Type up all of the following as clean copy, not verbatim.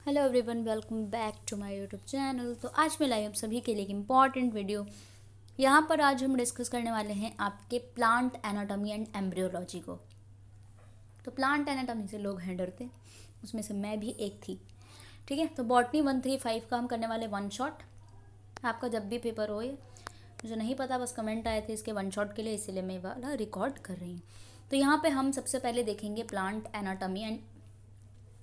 Hello everyone, welcome back to my YouTube channel. तो आज मैं लाई आप सभी के लिए एक इम्पॉर्टेंट वीडियो। यहाँ पर आज हम डिस्कस करने वाले हैं आपके प्लांट एनाटॉमी एंड एम्ब्रियोलॉजी को। तो प्लांट एनाटॉमी से लोग हैं डरते, उसमें से मैं भी एक थी। ठीक है, तो बॉटनी 135 का हम करने वाले वन शॉट। आपका जब भी पेपर हो, ये मुझे नहीं पता, बस कमेंट आए थे इसके वन शॉट के लिए, इसलिए मैं वाला रिकॉर्ड कर रही हूँ। तो यहाँ पे हम सबसे पहले देखेंगे प्लांट एनाटॉमी एंड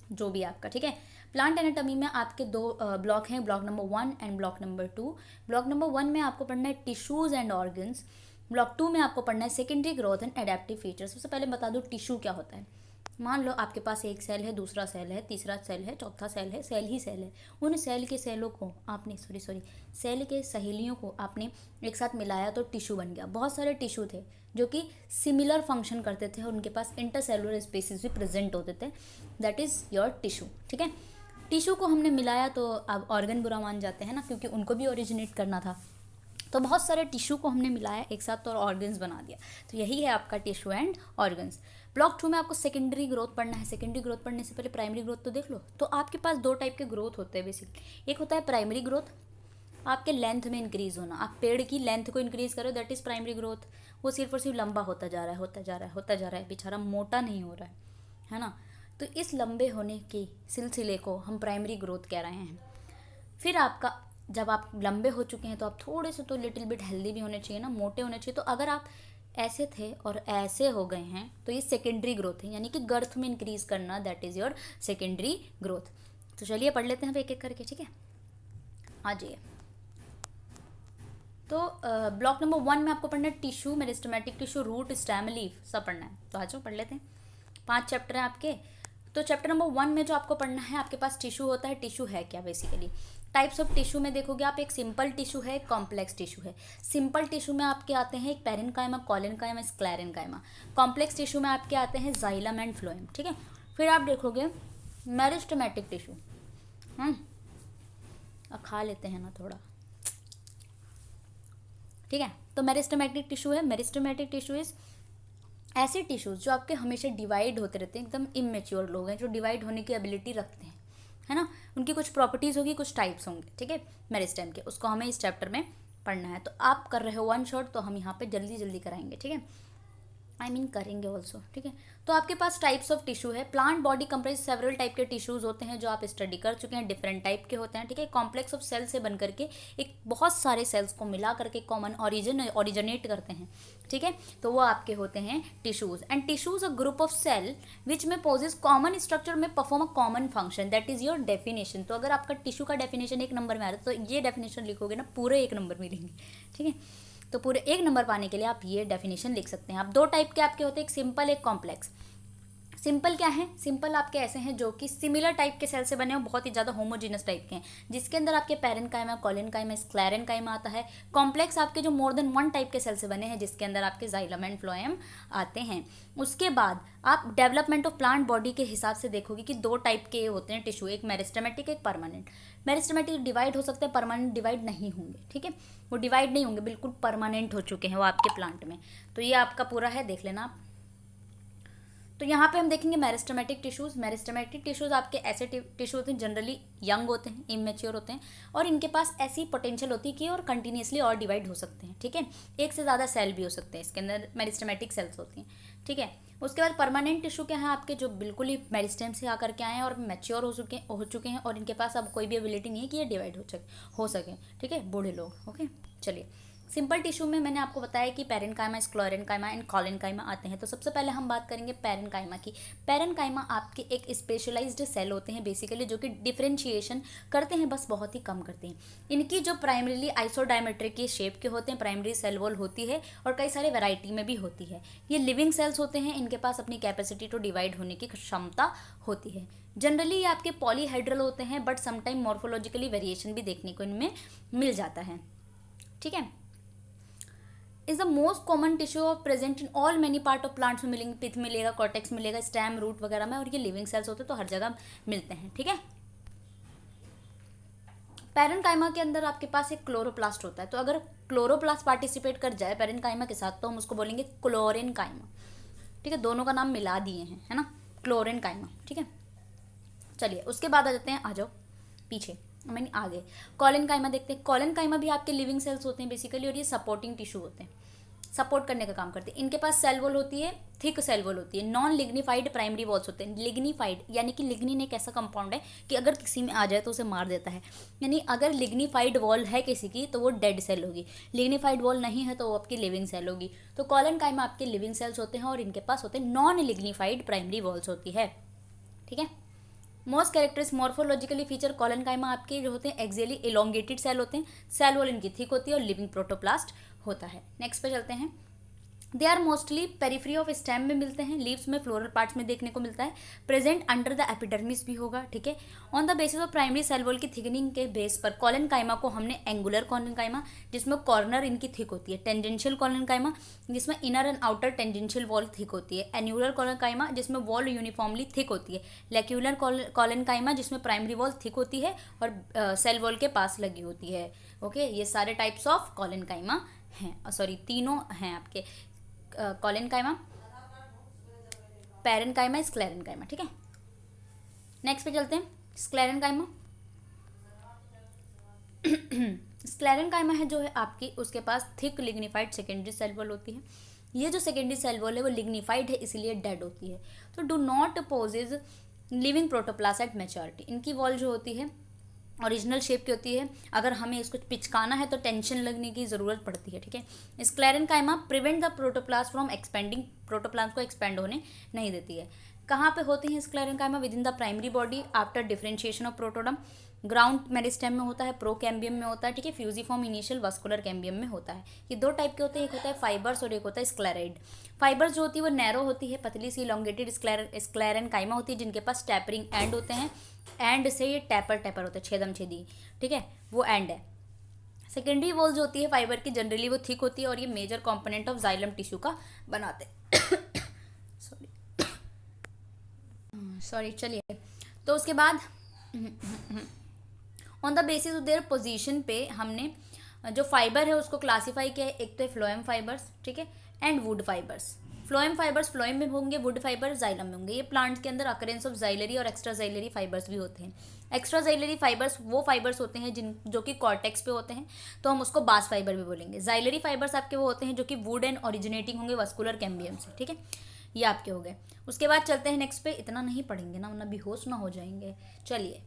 जो भी आपका, ठीक है। प्लांट एनाटॉमी में आपके दो ब्लॉक हैं, block number 1 and block number 2। Block number 1 में आपको पढ़ना है टिश्यूज एंड ऑर्गन्स। ब्लॉक 2 में आपको पढ़ना है secondary growth and adaptive features. सबसे पहले बता दूं टिश्यू क्या होता है। मान लो आपके पास एक सेल है, दूसरा सेल है, तीसरा सेल है, चौथा सेल है, सेल ही सेल है। उन सेल के सेलों को आपने सेल के सहेलियों को आपने एक साथ मिलाया तो टिश्यू बन गया। बहुत सारे टिश्यू थे जो कि सिमिलर फंक्शन करते थे और उनके पास इंटरसेलुलर स्पेसिस भी प्रेजेंट होते थे। दैट इज़ योर टिश्यू, ठीक है। टिश्यू को हमने मिलाया तो अब ऑर्गन बुरा मान जाते हैं ना, क्योंकि उनको भी ओरिजिनेट करना था। तो बहुत सारे टिश्यू को हमने मिलाया एक साथ और ऑर्गन्स बना दिया। तो यही है आपका टिश्यू एंड ऑर्गन्स। ब्लॉक 2 में आपको सेकेंडरी ग्रोथ पढ़ना है। सेकेंडरी ग्रोथ पढ़ने से पहले प्राइमरी ग्रोथ तो देख लो। तो आपके पास दो टाइप के ग्रोथ होते हैं बेसिकली। एक होता है प्राइमरी ग्रोथ, आपके लेंथ में इंक्रीज होना। आप पेड़ की लेंथ को इंक्रीज करो, दैट इज प्राइमरी ग्रोथ। वो सिर्फ और सिर्फ लंबा होता जा रहा है, होता जा रहा है, होता जा रहा है, बेचारा मोटा नहीं हो रहा है ना। तो इस लंबे होने के सिलसिले को हम प्राइमरी ग्रोथ कह रहे हैं। फिर आपका जब आप लंबे हो चुके हैं तो आप थोड़े से तो लिटिल बिट हेल्दी भी होने चाहिए ना, मोटे होने चाहिए। तो अगर आप ऐसे थे और ऐसे हो गए हैं तो ये सेकेंडरी ग्रोथ है, यानी कि गर्थ में इंक्रीज करना, that is your secondary growth. तो चलिए पढ़ लेते हैं एक एक करके, ठीक है। आ जाइए। तो ब्लॉक नंबर 1 में आपको पढ़ना है tissue, meristematic tissue, root, stem, leaf, सब पढ़ना है। तो आज पढ़ लेते हैं। 5 चैप्टर हैं आपके। तो चैप्टर नंबर 1 में जो आपको पढ़ना है, आपके पास टिश्यू होता है। टिश्यू है क्या बेसिकली? टाइप्स ऑफ टिश्यू में देखोगे आप, एक सिंपल टिश्यू है, एक कॉम्प्लेक्स टिश्यू है। सिंपल टिश्यू में आपके आते हैं एक parenchyma, collenchyma, sclerenchyma. Complex tissue में आपके आते हैं जाइलम एंड फ्लोएम, ठीक है। फिर आप देखोगे मेरिस्टेमेटिक टिश्यू। खा लेते हैं ना थोड़ा, ठीक है। तो मेरिस्टेमेटिक टिश्यू है। मेरिस्टेमेटिक टिश्यू इज ऐसे टिश्यूज जो आपके हमेशा डिवाइड होते रहते हैं। एकदम इमेच्योर लोग हैं जो डिवाइड होने की एबिलिटी रखते हैं, है ना। उनकी कुछ प्रॉपर्टीज़ होगी, कुछ टाइप्स होंगे, ठीक है, मेरिस्टेम के। उसको हमें इस चैप्टर में पढ़ना है। तो आप कर रहे हो वन शॉट, तो हम यहाँ पे जल्दी जल्दी कराएंगे, ठीक है। करेंगे ऑल्सो, ठीक है। तो आपके पास टाइप्स ऑफ टिश्यू है। Plant body comprise several type के टिश्यूज होते हैं जो आप स्टडी कर चुके हैं, डिफरेंट टाइप के होते हैं, ठीक है। कॉम्प्लेक्स ऑफ सेल से बन करके एक बहुत सारे सेल्स को मिला करके कॉमन ऑरिजिनेट करते हैं, ठीक है। तो वो आपके होते हैं tissues. And tissues a group of cell which में पोजेस कॉमन स्ट्रक्चर में perform a common function, that is your definition. तो अगर आपका टिश्यू का डेफिनेशन 1 नंबर में आ रहा है तो ये डेफिनेशन लिखोगे ना, पूरे 1 नंबर मिलेंगे, ठीक है। तो पूरे 1 नंबर पाने के लिए आप ये डेफिनेशन लिख सकते हैं। आप दो टाइप के आपके होते हैं, एक सिंपल, एक कॉम्प्लेक्स। सिंपल क्या है? सिंपल आपके ऐसे हैं जो कि सिमिलर टाइप के सेल से बने हो, बहुत ही ज़्यादा होमोजीनस टाइप के हैं, जिसके अंदर आपके पेरेन्काइमा, कॉलेनकाइमा, स्क्लेरेन्काइमा आता है। कॉम्प्लेक्स आपके जो मोर देन 1 टाइप के सेल से बने हैं, जिसके अंदर आपके जाइलम एंड फ्लोएम आते हैं। उसके बाद आप डेवलपमेंट ऑफ प्लांट बॉडी के हिसाब से देखोगे कि 2 टाइप के होते हैं टिश्यू, एक मेरिस्टेमेटिक, एक परमानेंट। मेरिस्टेमेटिक डिवाइड हो सकते हैं, परमानेंट डिवाइड नहीं होंगे, ठीक है। वो डिवाइड नहीं होंगे, बिल्कुल परमानेंट हो चुके हैं वो आपके प्लांट में। तो ये आपका पूरा है, देख लेना आप। तो यहाँ पे हम देखेंगे मेरिस्टेमेटिक टिश्यूज। मेरिस्टेमेटिक टिश्यूज आपके ऐसे टिश्यू होते हैं, जनरली यंग होते हैं, इमेच्योर होते हैं, और इनके पास ऐसी पोटेंशियल होती है कि और कंटिन्यूसली और डिवाइड हो सकते हैं, ठीक है। एक से ज़्यादा सेल भी हो सकते हैं, इसके अंदर मेरिस्टेमेटिक सेल्स होती हैं, ठीक है। उसके बाद परमानेंट टिश्यू क्या है आपके, जो बिल्कुल ही मेरिस्टेम से आकर के आए हैं और मैच्योर हो चुके हैं, और इनके पास अब कोई भी एबिलिटी नहीं है कि ये डिवाइड हो सके, ठीक है, बूढ़े लोग, ओके। चलिए, सिंपल टिश्यू में मैंने आपको बताया कि पेरेन्काइमा, स्क्लेरेन्काइमा एंड कॉलेनकाइमा आते हैं। तो सबसे पहले हम बात करेंगे पेरेन्काइमा की। पेरेन्काइमा आपके एक स्पेशलाइज्ड सेल होते हैं बेसिकली, जो कि डिफरेंशिएशन करते हैं, बस बहुत ही कम करते हैं। इनकी जो प्राइमरीली आइसोडायमेट्रिक की शेप के होते हैं, प्राइमरी सेल वॉल होती है, और कई सारे वैरायटी में भी होती है। ये लिविंग सेल्स होते हैं, इनके पास अपनी कैपेसिटी टू डिवाइड होने की क्षमता होती है। जनरली ये आपके पॉलीहेड्रल होते हैं, बट समटाइम मॉर्फोलॉजिकली वेरिएशन भी देखने को इनमें मिल जाता है, ठीक है। Is the most common tissue of present in all many part of plants में मिलेंगे, पिथ मिलेगा, कॉर्टेक्स मिलेगा, स्टेम, रूट वगैरह में, और ये लिविंग सेल्स होते हैं तो हर जगह मिलते हैं, ठीक है। पेरेन्काइमा के अंदर आपके पास एक क्लोरोप्लास्ट होता है। तो अगर क्लोरोप्लास्ट पार्टिसिपेट कर जाए पेरेन्काइमा के साथ तो हम उसको बोलेंगे क्लोरेन्काइमा, ठीक है। दोनों का नाम मिला दिए हैं, है ना, क्लोरेन्काइमा, ठीक है। चलिए उसके बाद आ जाते हैं, आ जाओ पीछे, मैंने आगे कॉलेनकाइमा देखते हैं। कॉलेनकाइमा भी आपके लिविंग सेल्स होते हैं बेसिकली, और ये सपोर्टिंग टिश्यू होते हैं, सपोर्ट करने का काम करते हैं। इनके पास सेल वॉल होती है, थिक सेल वॉल होती है। नॉन लिग्निफाइड प्राइमरी वॉल्स होते हैं। लिग्निफाइड यानी कि लिग्निन एक ऐसा कंपाउंड है कि अगर किसी में आ जाए तो उसे मार देता है, यानी अगर लिग्निफाइड वॉल है किसी की तो वो डेड सेल होगी, लिग्निफाइड वॉल नहीं है तो वो आपकी लिविंग सेल होगी। तो कॉलेनकाइमा आपके लिविंग सेल्स होते हैं और इनके पास होते हैं नॉन लिग्निफाइड प्राइमरी वॉल्स होती है, ठीक है। मोस्ट कैरेक्टरिस्ट मॉर्फोलॉजिकली फीचर कॉलेनकाइमा आपके जो होते हैं एक्सियली इलोंगेटेड सेल होते हैं, सेल वॉल इनकी थिक होती है और लिविंग प्रोटोप्लास्ट होता है। नेक्स्ट पे चलते हैं। They are mostly periphery of stem में मिलते हैं, लीव्स में, फ्लोरल पार्ट्स में देखने को मिलता है। प्रेजेंट अंडर द एपिडर्मिस भी होगा, ठीक है। On the basis of primary cell wall की थिकनिंग के बेस पर कॉलेनकाइमा को हमने एंगुलर कॉलेनकाइमा, जिसमें कॉर्नर इनकी थिक होती है, टेंजेंशियल कॉलेनकाइमा जिसमें inner and outer tangential wall thick होती है, एन्यूलर कॉलेनकाइमा जिसमें वॉल यूनिफॉर्मली थिक होती है, लेक्यूलर कॉलेनकाइमा जिसमें प्राइमरी वॉल थिक होती है और सेल वॉल के पास लगी होती है। ओके, ये सारे टाइप्स ऑफ कॉलेनकाइमा हैं, सॉरी तीनों हैं आपके, कॉलेनकाइमा, पैरेनकाइमा, स्क्लेरेनकाइमा, ठीक है। नेक्स्ट पे चलते हैं। स्क्लेरेनकाइमा स्क्लेरेनकाइमा है जो है आपकी, उसके पास thick lignified secondary cell wall होती है। ये जो सेकेंडरी सेल वॉल है वो लिग्निफाइड है इसलिए डेड होती है। तो do not possess living protoplast at maturity. इनकी वॉल जो होती है ओरिजिनल शेप की होती है, अगर हमें इसको पिचकाना है तो टेंशन लगने की ज़रूरत पड़ती है, ठीक है। Sclerenchyma prevent the protoplast from expanding, protoplast को एक्सपेंड होने नहीं देती है। कहाँ पे होती है sclerenchyma? Within the primary body after differentiation of protoderm. Ground meristem में होता है, प्रोकैम्बियम में होता है, ठीक है। फ्यूजिफॉर्म इनिशियल वास्कुलर कैम्बियम में होता है। ये दो टाइप के होते हैं, एक होता है फाइबर्स और एक होता है स्क्लेराइड। फाइबर्स जो होती है वो नैरो होती है, पतली सी इलोंगेटेड स्क्लेरेनकाइमा होती है जिनके पास टैपरिंग एंड होते हैं, एंड से ये टैपर होते हैं, छेदम छेदी, ठीक है, वो एंड है। सेकेंडरी वॉल जो होती है फाइबर की जनरली वो थिक होती है और ये major component of xylem tissue का बनाते हैं। सॉरी चलिए, तो उसके बाद on the basis of their position पे हमने जो फाइबर है उसको क्लासीफाई किया है। एक तो है फ्लोएम फाइबर्स, ठीक है, and would fibres. Phloem fibres phloem में होंगे, वुड फाइबर जाइलम में होंगे। ये प्लांट्स के अंदर अकरेंस ऑफ जाइलरी और एक्स्ट्रा जाइलरी फाइबर्स भी होते हैं। एक्स्ट्रा जाइलरी फाइबर्स वो फाइबर्स होते हैं जो कि कॉर्टेक्स पे होते हैं, तो हम उसको बास फाइबर भी बोलेंगे। जाइलरी फाइबर्स आपके वो होते हैं जो कि वुड एंड ओरिजिनेटिंग होंगे वास्कुलर कैम्बियम से, ठीक है। ये आपके हो गए। उसके बाद चलते हैं नेक्स्ट पे, इतना नहीं पढ़ेंगे ना वरना बेहोश ना हो जाएंगे। चलिए,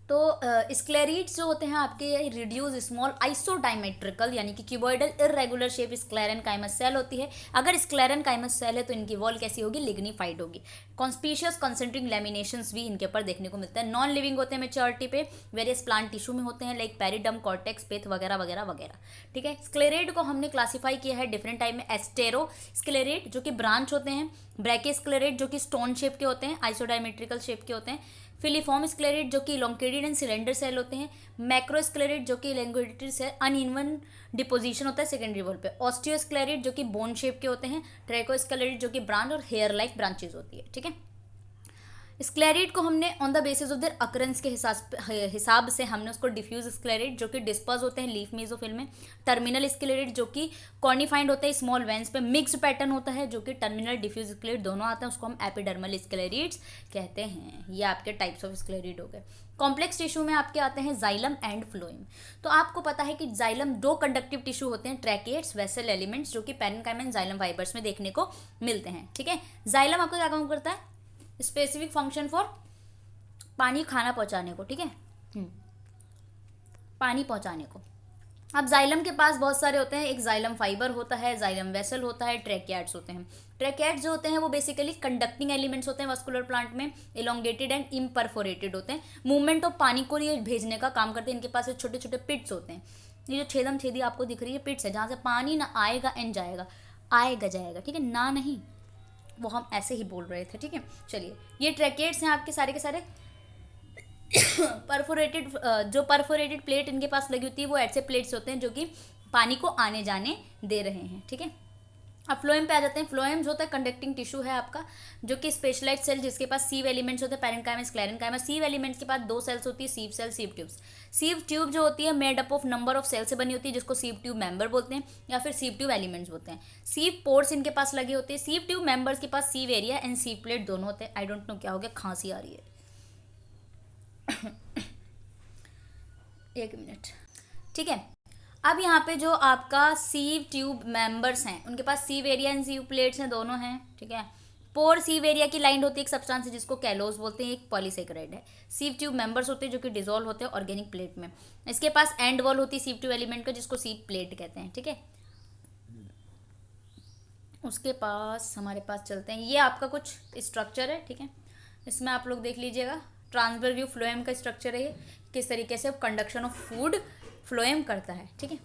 तो स्क्लेरीड्स जो होते हैं आपके रिड्यूस स्मॉल आइसोडायमेट्रिकल यानी कि क्यूबॉइडल इरेगुलर शेप स्क्लेरेनकाइमस सेल होती है। अगर स्क्लेरेनकाइमस सेल है तो इनकी वॉल कैसी होगी? लिग्निफाइड होगी। कॉन्स्पीशियस कंसेंट्रिक लैमिनेशंस भी इनके ऊपर देखने को मिलता है। नॉन लिविंग होते हैं मेच्योरिटी पे, वेरियस प्लांट टिश्यू में होते हैं लाइक पेरिडम, कॉर्टेक्स, पेथ वगैरह वगैरह वगैरह, ठीक है। स्क्लेरेड को हमने क्लासीफाई किया है डिफरेंट टाइप में। एस्टेरो स्क्लेरेड जो कि ब्रांच होते हैं, ब्रैके स्क्लेरेड जो कि स्टोन शेप के होते हैं, आइसोडायमेट्रिकल शेप के होते हैं, फिलीफॉर्म स्क्लेरेट जो कि इलोंगेटेड एंड सिलेंडर सेल होते हैं, मैक्रो स्क्लेरेट जो कि इलोंगेटेड सेल अनइवन डिपोजिशन होता है सेकेंडरी वॉल पे, ऑस्टियो स्क्लेरेट जो कि बोन शेप के होते हैं, ट्रैको स्क्लेरेट जो कि ब्रांच और हेयर लाइक ब्रांचेज होती है, ठीक है। स्क्लेरेट को हमने on the basis of there occurrence के हिसाब से हमने उसको डिफ्यूज स्क्लेरेट जो कि डिस्पर्स होते हैं लीफ मेसोफिल में, टर्मिनल स्क्लेरेट जो कि कॉर्निफाइंड होते हैं स्मॉल वेंस पे, मिक्स्ड पैटर्न होता है जो कि टर्मिनल डिफ्यूज स्क्लेरेट दोनों आते हैं, उसको हम एपिडर्मल स्क्लेरेट्स कहते हैं। ये आपके टाइप्स ऑफ स्क्लेरेट हो गए। कॉम्प्लेक्स टिश्यू में आपके आते हैं जाइलम एंड फ्लोएम। तो आपको पता है कि जाइलम दो कंडक्टिव टिश्यू होते हैं, ट्रैकेट्स, वेसल एलिमेंट्स, जो कि पैरेन्काइमा एंड जाइलम फाइबर्स में देखने को मिलते हैं, ठीक है। जाइलम आपको क्या काम करता है? स्पेसिफिक फंक्शन फॉर पानी खाना पहुंचाने को, ठीक है, पानी पहुंचाने को। अब जाइलम के पास बहुत सारे होते हैं, एक जाइलम फाइबर होता है, जाइलम वेसल होता है, ट्रैकियाट्स होते हैं। ट्रैकियाट्स जो होते हैं वो बेसिकली कंडक्टिंग एलिमेंट्स होते हैं वास्कुलर प्लांट में, इलोंगेटेड एंड इम्परफोरेटेड होते हैं, मूवमेंट ऑफ पानी को ये भेजने का काम करते हैं। इनके पास छोटे छोटे पिट्स होते हैं, ये जो छेदम छेदी आपको दिख रही है पिट्स है, जहाँ से पानी ना आएगा एंड जाएगा, आएगा जाएगा, ठीक है, ना नहीं, वो हम ऐसे ही बोल रहे थे, ठीक है। चलिए, ये ट्रैकेट्स हैं आपके सारे के सारे। परफोरेटेड जो परफोरेटेड प्लेट इनके पास लगी होती है वो ऐसे प्लेट्स होते हैं जो कि पानी को आने जाने दे रहे हैं, ठीक है। अब फ्लोएम पे आ जाते हैं। फ्लोएम जो होता है कंडक्टिंग टिश्यू है आपका, जो कि स्पेशलाइज्ड सेल जिसके पास सीव एलिमेंट्स होते हैं, पैरेन्काइमा, स्क्लेरेन्काइमा। सीव एलिमेंट्स के पास दो सेल्स होती है, sieve cell, sieve tubes. Sieve tube जो होती है made up of number of cell से बनी होती है, जिसको सीव ट्यूब मेंबर बोलते हैं या फिर सीव ट्यूब एलिमेंट्स बोलते हैं। सीव पोर्स इनके पास लगे होते हैं। सीव ट्यूब मेंबर्स के पास सीव एरिया एंड सीव प्लेट दोनों होते हैं। आई डोंट नो क्या हो गया, खांसी आ रही है, एक मिनट, ठीक है। अब यहाँ पे जो आपका सीव ट्यूब मेंबर्स हैं, उनके पास सीव एरिया एंड सीव प्लेट्स हैं, दोनों हैं, ठीक है। पोर सीव एरिया की लाइन होती है एक सब्सटेंस जिसको कैलोज बोलते हैं, एक पॉलीसेकेराइड है। सीव ट्यूब मेंबर्स होते हैं जो कि डिसॉल्व होते हैं ऑर्गेनिक प्लेट में। इसके पास एंड वॉल होती है सीव ट्यूब एलिमेंट का, जिसको सीव प्लेट कहते हैं, ठीक है। उसके पास हमारे पास चलते हैं, ये आपका कुछ स्ट्रक्चर है, ठीक है। इसमें आप लोग देख लीजिएगा, ट्रांसफर व्यू फ्लोएम का स्ट्रक्चर है ये, किस तरीके से कंडक्शन ऑफ फूड फ्लोएम करता है, ठीक है।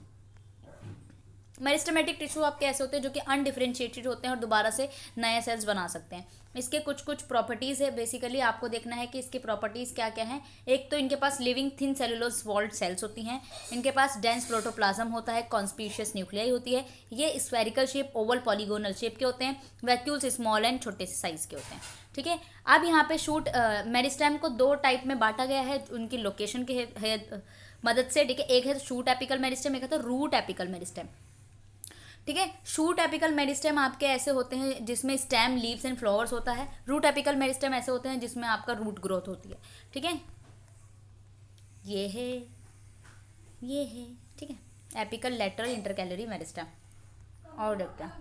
मेरिस्टेमेटिक टिश्यू आपके ऐसे होते हैं जो कि अनडिफरेंशिएटेड होते हैं और दोबारा से नए सेल्स बना सकते हैं। इसके कुछ कुछ प्रॉपर्टीज़ है, बेसिकली आपको देखना है कि इसकी प्रॉपर्टीज़ क्या क्या हैं। एक तो इनके पास living thin cellulose walled cells होती हैं, इनके पास डेंस प्रोटोप्लाज्म होता है, कॉन्स्पिशियस न्यूक्लियाई होती है, ये spherical shape, Oval, polygonal shape के होते हैं, वैक्यूल्स स्मॉल एंड छोटे से साइज के होते हैं, ठीक है। अब यहाँ पे शूट मेरिस्टेम को दो टाइप में बांटा गया है उनकी लोकेशन के मदद से, ठीक है। एक है शूट एपिकल मेरिस्टेम, एक है तो रूट एपिकल मेरिस्टेम, ठीक है। शूट एपिकल मेरिस्टेम आपके ऐसे होते हैं जिसमें स्टेम, लीव्स एंड फ्लावर्स होता है। रूट एपिकल मेरिस्टेम ऐसे होते हैं जिसमें आपका रूट ग्रोथ होती है, ठीक है। ये है, ठीक है। Apical lateral intercalary meristem. और देखते हैं,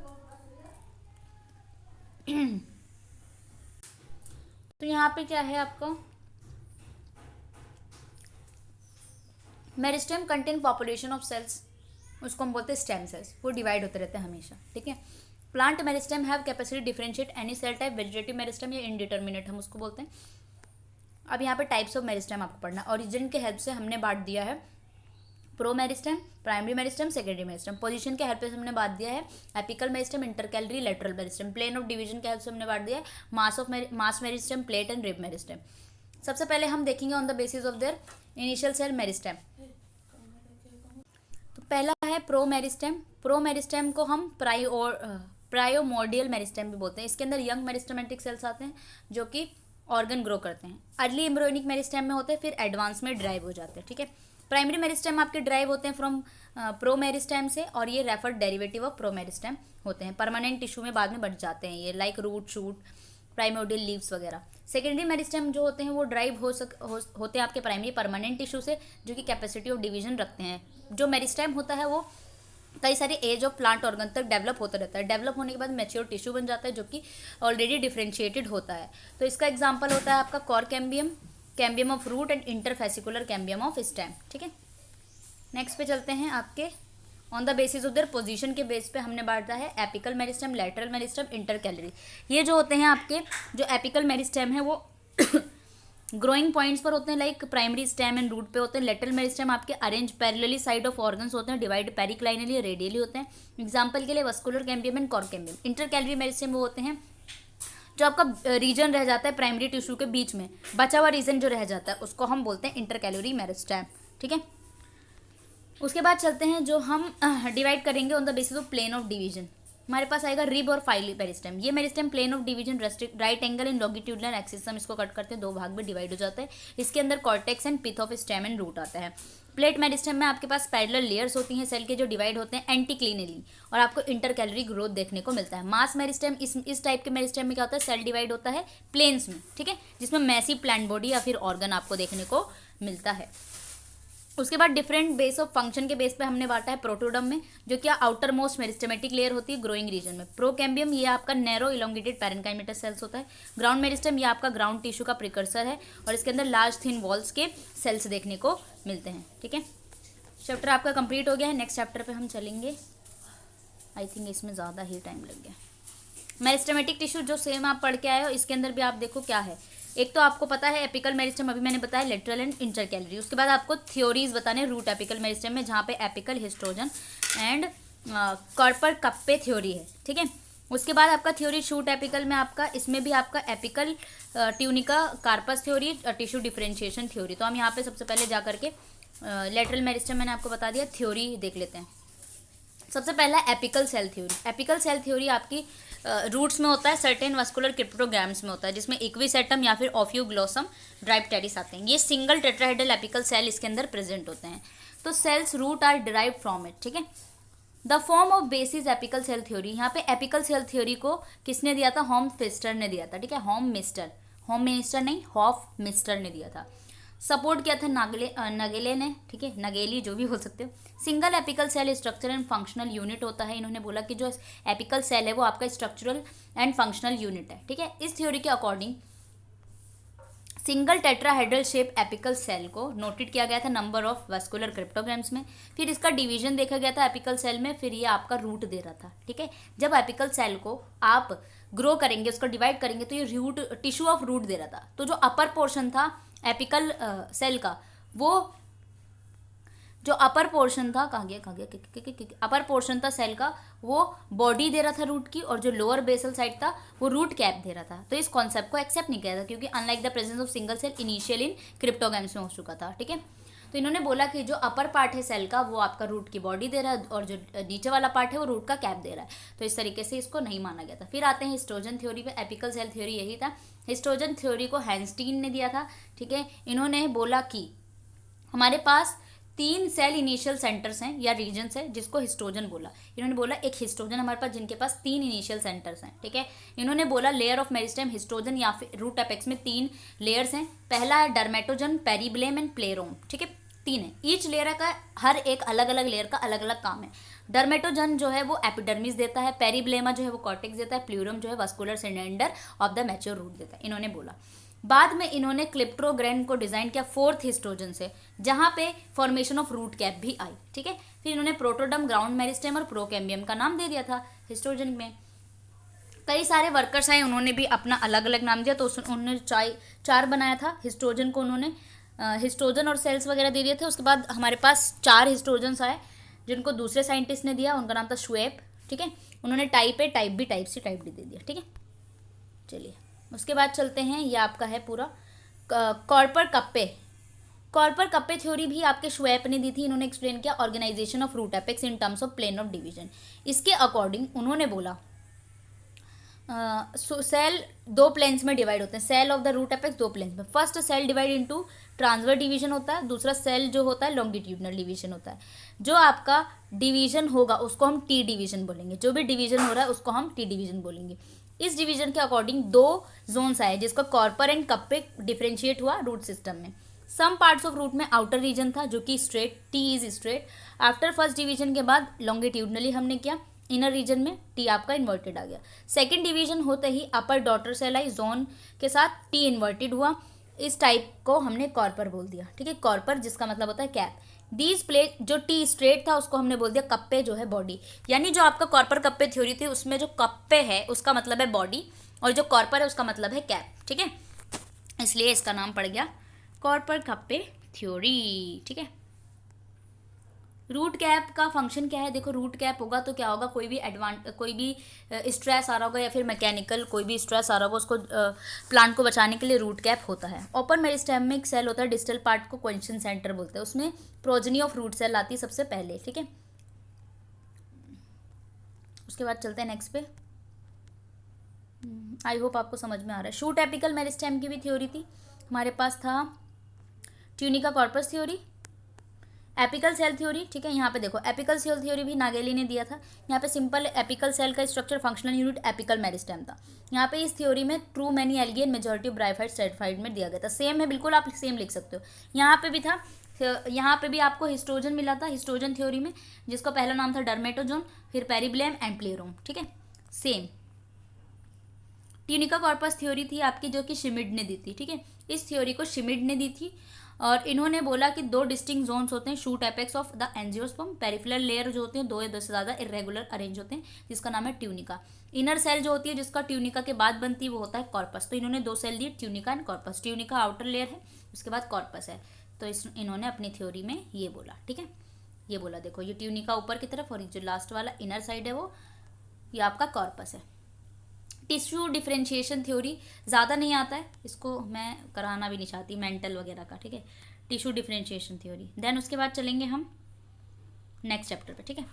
तो यहाँ पे क्या है आपका, meristem contain population of cells, उसको हम बोलते हैं स्टेम सेल्स, वो डिवाइड होते रहते हैं हमेशा, ठीक है। Plant meristem have capacity differentiate any cell type, vegetative meristem या इनडिटर्मिनेट हम उसको बोलते हैं। अब यहाँ पे टाइप्स ऑफ मेरिस्टेम आपको पढ़ना, ओरिजिन के हेल्प से हमने बांट दिया है pro meristem, primary meristem, secondary meristem. Position के हेल्प से हमने बांट दिया है apical meristem, intercalary, lateral meristem. Plane of division के हेल्प से हमने बांट दिया है mass meristem, plate and rib meristem. सबसे पहले हम देखेंगे on the basis of their initial cell meristem. तो पहला है प्रो मेरिस्टेम। प्रो मेरिस्टेम को हम प्रायोमोर्डियल मेरिस्टेम भी बोलते हैं। इसके अंदर यंग मेरिस्टेमेटिक सेल्स आते हैं जो कि ऑर्गन ग्रो करते हैं। अर्ली एम्ब्रियोनिक मेरिस्टेम में होते हैं, फिर एडवांस में ड्राइव हो जाते हैं, ठीक है। प्राइमरी मेरिस्टेम आपके ड्राइव होते हैं फ्रॉम प्रो मेरिस्टेम से, और ये referred derivative of pro meristem होते हैं। परमानेंट टिश्यू में बाद में बढ़ जाते हैं ये, like root, shoot, primordial leaves वगैरह। सेकेंडरी मेरिस्टेम जो होते हैं वो ड्राइव होते हैं आपके प्राइमरी परमानेंट टिश्यू से, जो कि कैपेसिटी ऑफ डिवीजन रखते हैं। जो मेरिस्टेम होता है वो कई सारे एज ऑफ प्लांट ऑर्गन तक डेवलप होता रहता है। डेवलप होने के बाद मैच्योर टिश्यू बन जाता है जो कि ऑलरेडी डिफरेंशिएटेड होता है। तो इसका एग्जांपल होता है आपका cork cambium, cambium of root and interfascicular cambium of stem, ठीक है। नेक्स्ट पे चलते हैं आपके on the basis of their position के बेस पे हमने बांटा है apical meristem, lateral meristem, intercalary. ये जो होते हैं आपके जो एपिकल मेरिस्टेम है वो ग्रोइंग पॉइंट्स पर होते हैं, like primary stem and root पे होते हैं। लेटरल मेरिस्टेम आपके arrange parallelly side of organs होते हैं, डिवाइड पेरिक्लाइनली, रेडियली होते हैं। एग्जांपल के लिए vascular cambium and cork cambium. Intercalary meristem वो होते हैं जो आपका रीजन रह जाता है प्राइमरी टिश्यू के बीच में, बचा हुआ रीजन जो रह जाता है उसको हम बोलते हैं इंटरकैलरी मेरिस्टेम, ठीक है। उसके बाद चलते हैं जो हम डिवाइड करेंगे on the basis of plane of division. हमारे पास आएगा रिब और फाइली मेरिस्टेम। ये meristem plane of division right angle in longitudinal axis, हम इसको कट करते हैं, दो भाग में डिवाइड हो जाता है। इसके अंदर cortex and pith of stem and root आता है। प्लेट मेरिस्टेम में आपके पास पैरेलल लेयर्स होती हैं सेल के जो डिवाइड होते हैं एंटीक्लिनली, और आपको इंटरकैलरी ग्रोथ देखने को मिलता है। मास मेरिस्टेम इस टाइप के मेरिस्टेम में क्या होता है, सेल डिवाइड होता है प्लेन्स में, ठीक है, जिसमें मैसी प्लांट बॉडी या फिर ऑर्गन आपको देखने को मिलता है। उसके बाद डिफरेंट बेस ऑफ फंक्शन के बेस पे हमने बांटा है प्रोटोडम में, जो कि आउटर मोस्ट मेरिस्टेमेटिक लेयर होती है ग्रोइंग रीजन में। प्रोकैम्बियम ये आपका नैरो इलोंगेटेड पैरेन्काइमेटस सेल्स होता है। ग्राउंड मेरिस्टेम ये आपका ग्राउंड टिश्यू का प्रिकर्सर है, और इसके अंदर लार्ज थिन वॉल्स के सेल्स देखने को मिलते हैं, ठीक है। चैप्टर आपका कंप्लीट हो गया है। नेक्स्ट चैप्टर पे हम चलेंगे। आई थिंक इसमें ज़्यादा ही टाइम लग गया। मेरिस्टेमेटिक टिश्यू जो सेम आप पढ़ के आए हो, इसके अंदर भी आप देखो क्या है। एक तो आपको पता है एपिकल मेरिस्टेम, अभी मैंने बताया लेटरल एंड इंटरकैलरी। उसके बाद आपको थ्योरीज बताने रूट एपिकल मेरिस्टेम में, जहाँ पे एपिकल, हिस्टोजन एंड कॉर्पर कप्पे थ्योरी है, ठीक है। उसके बाद आपका थ्योरी शूट एपिकल में आपका, इसमें भी आपका apical tunica corpus theory, tissue differentiation theory. तो हम यहाँ पे सबसे पहले जा करके लेटरल मेरिस्टेम मैंने आपको बता दिया, थ्योरी देख लेते हैं। सबसे पहला apical cell theory. Apical cell theory आपकी रूट्स में होता है, सर्टेन वस्कुलर क्रिप्टोग्राम्स में होता है, जिसमें इक्विसेटम या फिर ऑफ्यूग्लोसम ड्राइप्टेरिस आते हैं। ये सिंगल टेट्राहेड्रल एपिकल सेल इसके अंदर प्रेजेंट होते हैं। तो cells root are derive from it, ठीक है। The form of basis apical cell theory, यहाँ पे एपिकल सेल थ्योरी को किसने दिया था, हॉम मिस्टर ने दिया था, ठीक है। होम मिनिस्टर नहीं, हॉफ मिस्टर ने दिया था। सपोर्ट किया था नगेले ने, ठीक है, नगेली जो भी बोल सकते हो। Single apical cell structural and functional unit होता है। इन्होंने बोला कि जो एपिकल सेल है वो आपका स्ट्रक्चरल एंड फंक्शनल यूनिट है, ठीक है। इस थ्योरी के according single tetrahedral shape apical cell को नोटेड किया गया था नंबर ऑफ वास्कुलर क्रिप्टोग्राम्स में। फिर इसका डिवीजन देखा गया था एपिकल सेल में, फिर ये आपका रूट दे रहा था, ठीक है। जब एपिकल सेल को आप ग्रो करेंगे, उसको डिवाइड करेंगे, तो ये रूट टिश्यू ऑफ रूट दे रहा था। तो जो अपर पोर्शन था एपिकल सेल का, वो जो अपर पोर्शन था, कहाँ गया अपर पोर्शन था सेल का, वो बॉडी दे रहा था रूट की, और जो लोअर बेसल साइड था वो रूट कैप दे रहा था। तो इस कॉन्सेप्ट को एक्सेप्ट नहीं किया था, क्योंकि unlike the presence of single cell initial in cryptograms में हो चुका था, ठीक है। तो इन्होंने बोला कि जो अपर पार्ट है सेल का वो आपका रूट की बॉडी दे रहा है, और जो नीचे वाला पार्ट है वो रूट का कैप दे रहा है। तो इस तरीके से इसको नहीं माना गया था। फिर आते हैं हिस्टोजन थ्योरी पे। एपिकल सेल थ्योरी यही था। हिस्टोजन थ्योरी को हैंस्टीन ने दिया था, ठीक है। इन्होंने बोला कि हमारे पास 3 सेल इनिशियल सेंटर्स हैं या रीजन्स हैं, जिसको हिस्टोजन बोला। इन्होंने बोला एक हिस्टोजन हमारे पास जिनके पास 3 इनिशियल सेंटर्स हैं, ठीक है। इन्होंने बोला लेयर ऑफ मेरिस्टेम हिस्टोजन या फिर रूट एपेक्स में 3 लेयर्स हैं। पहला है डर्मेटोजन, पेरिब्लेम एंड प्लेरोम, ठीक है। 3 है। ईच लेयर का हर एक अलग अलग लेयर का अलग अलग काम है। डर्मेटोजन जो है वो एपिडर्मिस देता है, पेरिब्लेमा जो है वो कॉर्टेक्स देता है, प्लूरम जो है vascular cylinder of the mature root देता है, इन्होंने बोला। बाद में इन्होंने क्लिप्टोग्रेन को डिजाइन किया 4th हिस्टोजन से, जहां पे फॉर्मेशन ऑफ रूट कैप भी आई, ठीक है। फिर इन्होंने प्रोटोडम, ग्राउंड मेरिस्टेम और प्रोकैम्बियम का नाम दे दिया था हिस्टोजन में। कई सारे वर्कर्स आए, उन्होंने भी अपना अलग अलग नाम दिया, तो उन्होंने 4 बनाया था हिस्टोजन को। उन्होंने हिस्टोजन और सेल्स वगैरह दे दिए थे। उसके बाद हमारे पास 4 हिस्टोजन्स आए, जिनको दूसरे साइंटिस्ट ने दिया, उनका नाम था श्वेब, ठीक है। उन्होंने type A, type B, type C, type D दे दिया, ठीक है। चलिए उसके बाद चलते हैं, ये आपका है पूरा कॉर्पर कप्पे। कॉर्पर कप्पे थ्योरी भी आपके श्वेब ने दी थी। इन्होंने एक्सप्लेन किया organization of root apex in terms of plane of division. इसके अकॉर्डिंग उन्होंने बोला सेल 2 प्लेन्स में डिवाइड होते हैं। Cell of the root apex 2 planes में। First cell divide into transverse division होता है, दूसरा सेल जो होता है लॉन्गिट्यूडनल डिवीजन होता है। जो आपका डिवीजन होगा उसको हम टी डिवीजन बोलेंगे, जो भी डिवीजन हो रहा है उसको हम टी डिवीजन बोलेंगे। इस डिवीजन के अकॉर्डिंग 2 जोन्स आए, जिसका कॉर्पर एंड कप्पे डिफरेंशिएट हुआ रूट सिस्टम में। सम पार्ट्स ऑफ रूट में आउटर रीजन था जो कि straight, T is straight. After first division के बाद लॉन्गिट्यूडनली हमने किया, इनर रीजन में टी आपका इन्वर्टेड आ गया। सेकंड डिवीजन होते ही अपर डॉटर सेल आई जोन के साथ, टी इन्वर्टेड हुआ। इस टाइप को हमने कॉर्पर बोल दिया, ठीक है। कॉर्पर जिसका मतलब होता है कैप। दीज प्लेट, जो टी स्ट्रेट था उसको हमने बोल दिया कप्पे, जो है बॉडी। यानी जो आपका कॉर्पर कप्पे थ्योरी थी उसमें जो कप्पे है उसका मतलब है बॉडी, और जो कॉर्पर है उसका मतलब है कैप, ठीक है। इसलिए इसका नाम पड़ गया कॉर्पर कप्पे थ्योरी, ठीक है। रूट कैप का फंक्शन क्या है? देखो रूट कैप होगा तो क्या होगा, कोई भी स्ट्रेस आ रहा होगा या फिर मैकेनिकल कोई भी स्ट्रेस आ रहा होगा, उसको प्लांट को बचाने के लिए रूट कैप होता है। ओपन मेरिस्टेम में एक सेल होता है, डिस्टल पार्ट को क्वेश्चन सेंटर बोलते हैं, उसमें प्रोजनी ऑफ रूट सेल आती है सबसे पहले, ठीक है। उसके बाद चलते हैं नेक्स्ट पे। आई होप आपको समझ में आ रहा है। शूट एपिकल मेरिस्टेम की भी थ्योरी थी। हमारे पास था tunica corpus theory, apical cell theory, ठीक है। यहाँ पे देखो एपिकल सेल थ्योरी भी नागेली ने दिया था। यहाँ पे सिंपल एपिकल सेल का structure functional unit apical meristem था। यहाँ पे इस थ्योरी में through many algae and majority bryophytes stratified में दिया गया था। सेम है बिल्कुल, आप सेम लिख सकते हो। यहाँ पे भी था, यहाँ पे भी आपको हिस्टोजन मिला था हिस्टोजन थ्योरी में, जिसका पहला नाम था डर्मेटोजोन, फिर पेरिब्लेम एंड प्लेरोम, ठीक है। सेम ट्यूनिका कॉर्पस थ्योरी थी आपकी, जो कि शिमिड ने दी थी, ठीक है। इस थ्योरी को शिमिड ने दी थी, और इन्होंने बोला कि 2 डिस्टिंक्ट जोन्स होते हैं, shoot apex of the angiosperm. Peripheral layer जो होते हैं 2 या 10 से ज़्यादा इरेगुलर अरेंज होते हैं, जिसका नाम है ट्यूनिका। इनर सेल जो होती है जिसका ट्यूनिका के बाद बनती है वो होता है कॉर्पस। तो इन्होंने 2 सेल दिए, tunica and corpus. Tunica outer layer है, उसके बाद कॉर्पस है। तो इन्होंने अपनी थ्योरी में ये बोला, ठीक है। ये बोला देखो, ये ट्यूनिका ऊपर की तरफ और जो लास्ट वाला इनर साइड है वो ये आपका कॉर्पस है। टिश्यू डिफरेंशिएशन थ्योरी ज़्यादा नहीं आता है, इसको मैं कराना भी नहीं चाहती मेंटल वगैरह का, ठीक है। Tissue differentiation theory. देन उसके बाद चलेंगे हम नेक्स्ट चैप्टर पे, ठीक है।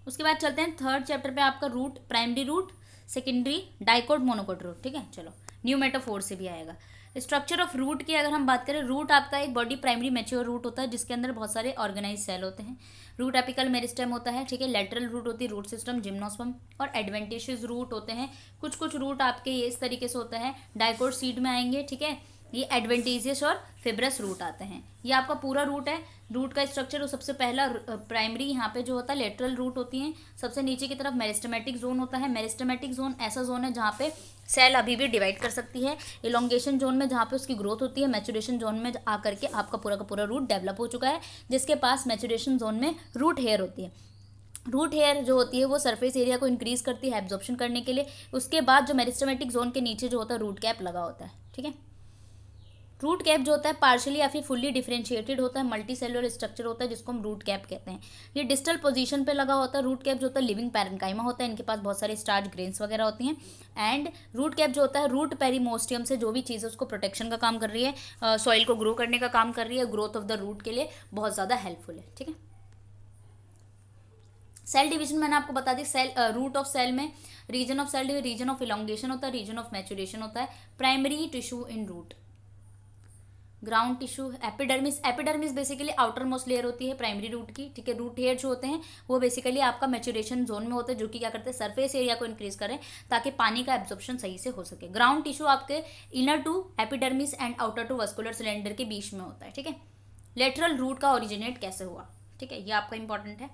उसके बाद चलते हैं 3rd चैप्टर पे, आपका root, primary root, secondary dicot, monocot root, ठीक है। चलो न्यू मेटाफोर से भी आएगा। स्ट्रक्चर ऑफ रूट की अगर हम बात करें, रूट आपका एक बॉडी प्राइमरी मैच्योर रूट होता है, जिसके अंदर बहुत सारे ऑर्गेनाइज सेल होते हैं। रूट एपिकल मेरिस्टेम होता है, ठीक है। लेटरल रूट होती है रूट सिस्टम, जिम्नोस्पर्म, और एडवेंटिशियस रूट होते हैं। कुछ रूट आपके ये इस तरीके से होता है, डाइकोट सीड में आएंगे, ठीक है। ये एडवेंटिजियस और फिब्रस रूट आते हैं। ये आपका पूरा रूट है। रूट का स्ट्रक्चर, सबसे पहला प्राइमरी यहाँ पे जो होता है लेटरल रूट होती है। सबसे नीचे की तरफ मेरिस्टेमेटिक जोन होता है। मेरिस्टेमेटिक जोन ऐसा जोन है जहाँ पे सेल अभी भी डिवाइड कर सकती है। इलोंगेशन जोन में जहाँ पे उसकी ग्रोथ होती है। मैचुरेशन जोन में आकर के आपका पूरा का पूरा रूट डेवलप हो चुका है, जिसके पास मैचुरेशन जोन में रूट हेयर होती है। रूट हेयर जो होती है वो सरफेस एरिया को इंक्रीज करती है एब्जॉर्प्शन करने के लिए। उसके बाद जो मेरिस्टेमेटिक जोन के नीचे जो होता है रूट कैप लगा होता है। ठीक है, रूट कैप जो होता है पार्शियली या फिर फुल्ली डिफरेंशिएटेड होता है, मल्टी सेलुलर स्ट्रक्चर होता है जिसको हम रूट कैप कहते हैं। ये डिस्टल पोजीशन पे लगा होता है। रूट कैप जो होता है लिविंग पैरेन्काइमा होता है, इनके पास बहुत सारे स्टार्च ग्रेन्स वगैरह होती हैं। एंड रूट कैप जो होता है रूट पेरीमोस्टियम से जो भी चीज़ है उसको प्रोटेक्शन का काम कर रही है, सॉइल को ग्रो करने का काम कर रही है, ग्रोथ ऑफ द रूट के लिए बहुत ज़्यादा हेल्पफुल है। ठीक है, सेल डिवीजन मैंने आपको बता दी। सेल रूट ऑफ सेल में region of cell, region of elongation होता है, रीजन ऑफ मैचुरेशन होता है, primary tissue in root, ground tissue, epidermis. Epidermis basically outer most layer होती है प्राइमरी रूट की। ठीक है, रूट हेयर जो होते हैं वो बेसिकली आपका मैचुरेशन जोन में होते हैं, जो कि क्या करते हैं सरफेस एरिया को इंक्रीज करें ताकि पानी का एब्जॉर्प्शन सही से हो सके। ग्राउंड टिश्यू आपके inner to epidermis and outer to vascular cylinder के बीच में होता है। ठीक है, लेटरल रूट का ओरिजिनेट कैसे हुआ, ठीक है, ये आपका इंपॉर्टेंट है।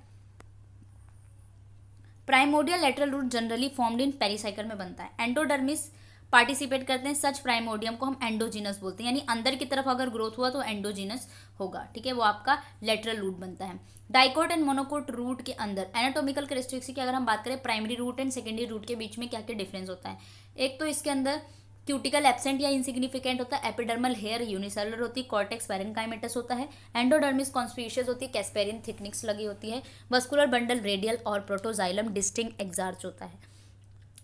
Primordial lateral root generally formed in pericycle में बनता है। एंडोडर्मिस पार्टिसिपेट करते हैं, सच प्राइमोडियम को हम एंडोजीनस बोलते हैं, यानी अंदर की तरफ अगर ग्रोथ हुआ तो एंडोजीनस होगा। ठीक है, वो आपका लेटरल रूट बनता है। डाइकोट एंड मोनोकोट रूट के अंदर एनाटोमिकल कैरेक्टरिस्टिक्स की अगर हम बात करें, primary root and secondary root के बीच में क्या क्या डिफरेंस होता है। एक तो इसके अंदर क्यूटिकल एब्सेंट या इनसिग्निफिकेंट होता है, एपिडर्मल हेयर यूनिसेलुलर होती है, कॉर्टेक्स पैरेन्काइमेटस होता है, एंडोडर्मिस कॉन्स्पिशियस होती है, कैस्पेरिन थिकनिक्स लगी होती है, वस्कुलर बंडल रेडियल और प्रोटोजाइलम डिस्टिंक्ट एक्सार्च होता है।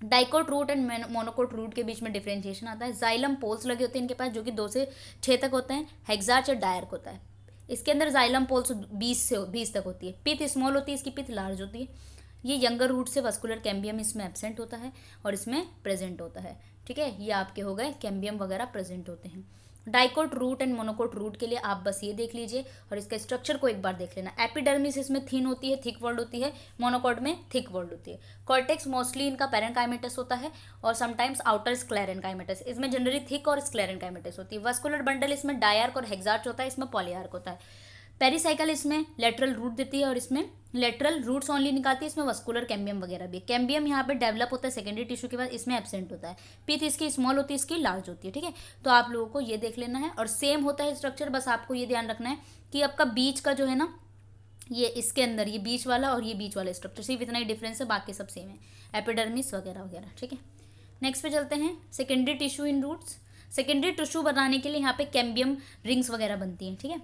Dicot root and monocot root के बीच में डिफरेंशिएशन आता है। जाइलम पोल्स लगे होते हैं इनके पास, जो कि 2 से 6 तक होते हैं। हेक्सार्च और डायर्क होता है। इसके अंदर जाइलम पोल्स 20 तक होती है। पिथ स्मॉल होती है, इसकी पिथ लार्ज होती है। ये यंगर रूट से वस्कुलर कैम्बियम इसमें एब्सेंट होता है और इसमें प्रेजेंट होता है। ठीक है, ये आपके हो गए कैम्बियम वगैरह प्रेजेंट होते हैं। Dicot root and monocot root के लिए आप बस ये देख लीजिए और इसके स्ट्रक्चर को एक बार देख लेना। एपिडर्मिस इसमें थिन होती है, थिक वर्ल्ड होती है, मोनोकोट में थिक वर्ल्ड होती है। कॉर्टेक्स मोस्टली इनका पैरेन्काइमेटस होता है और समटाइम्स आउटर स्क्लेरेन्काइमेटस, इसमें जनरली थिक और स्क्लेरेन्काइमेटस होती है। वस्कुलर बंडल इसमें डायर्क और हेक्सार्च होता है, इसमें पॉलीआर्क होता है। पेरिसाइकिल इसमें लेटरल रूट देती है और इसमें लेटरल रूट्स ओनली निकालती है, इसमें वस्कुलर कैम्बियम वगैरह भी। कैम्बियम यहाँ पे डेवलप होता है सेकेंडरी टिश्यू के बाद, इसमें एब्सेंट होता है। पिथ इसकी स्मॉल होती है, इसकी लार्ज होती है। ठीक है, तो आप लोगों को ये देख लेना है और सेम होता है स्ट्रक्चर, बस आपको ये ध्यान रखना है कि आपका बीच का जो है ना, ये इसके अंदर ये बीच वाला और ये बीच वाला स्ट्रक्चर सिर्फ इतना ही डिफरेंस है, बाकी सब सेम है, एपिडर्मिस वगैरह वगैरह। ठीक है, नेक्स्ट पे चलते हैं, secondary tissue in roots. Secondary tissue बनाने के लिए यहाँ पे कैम्बियम रिंग्स वगैरह बनती हैं। ठीक है,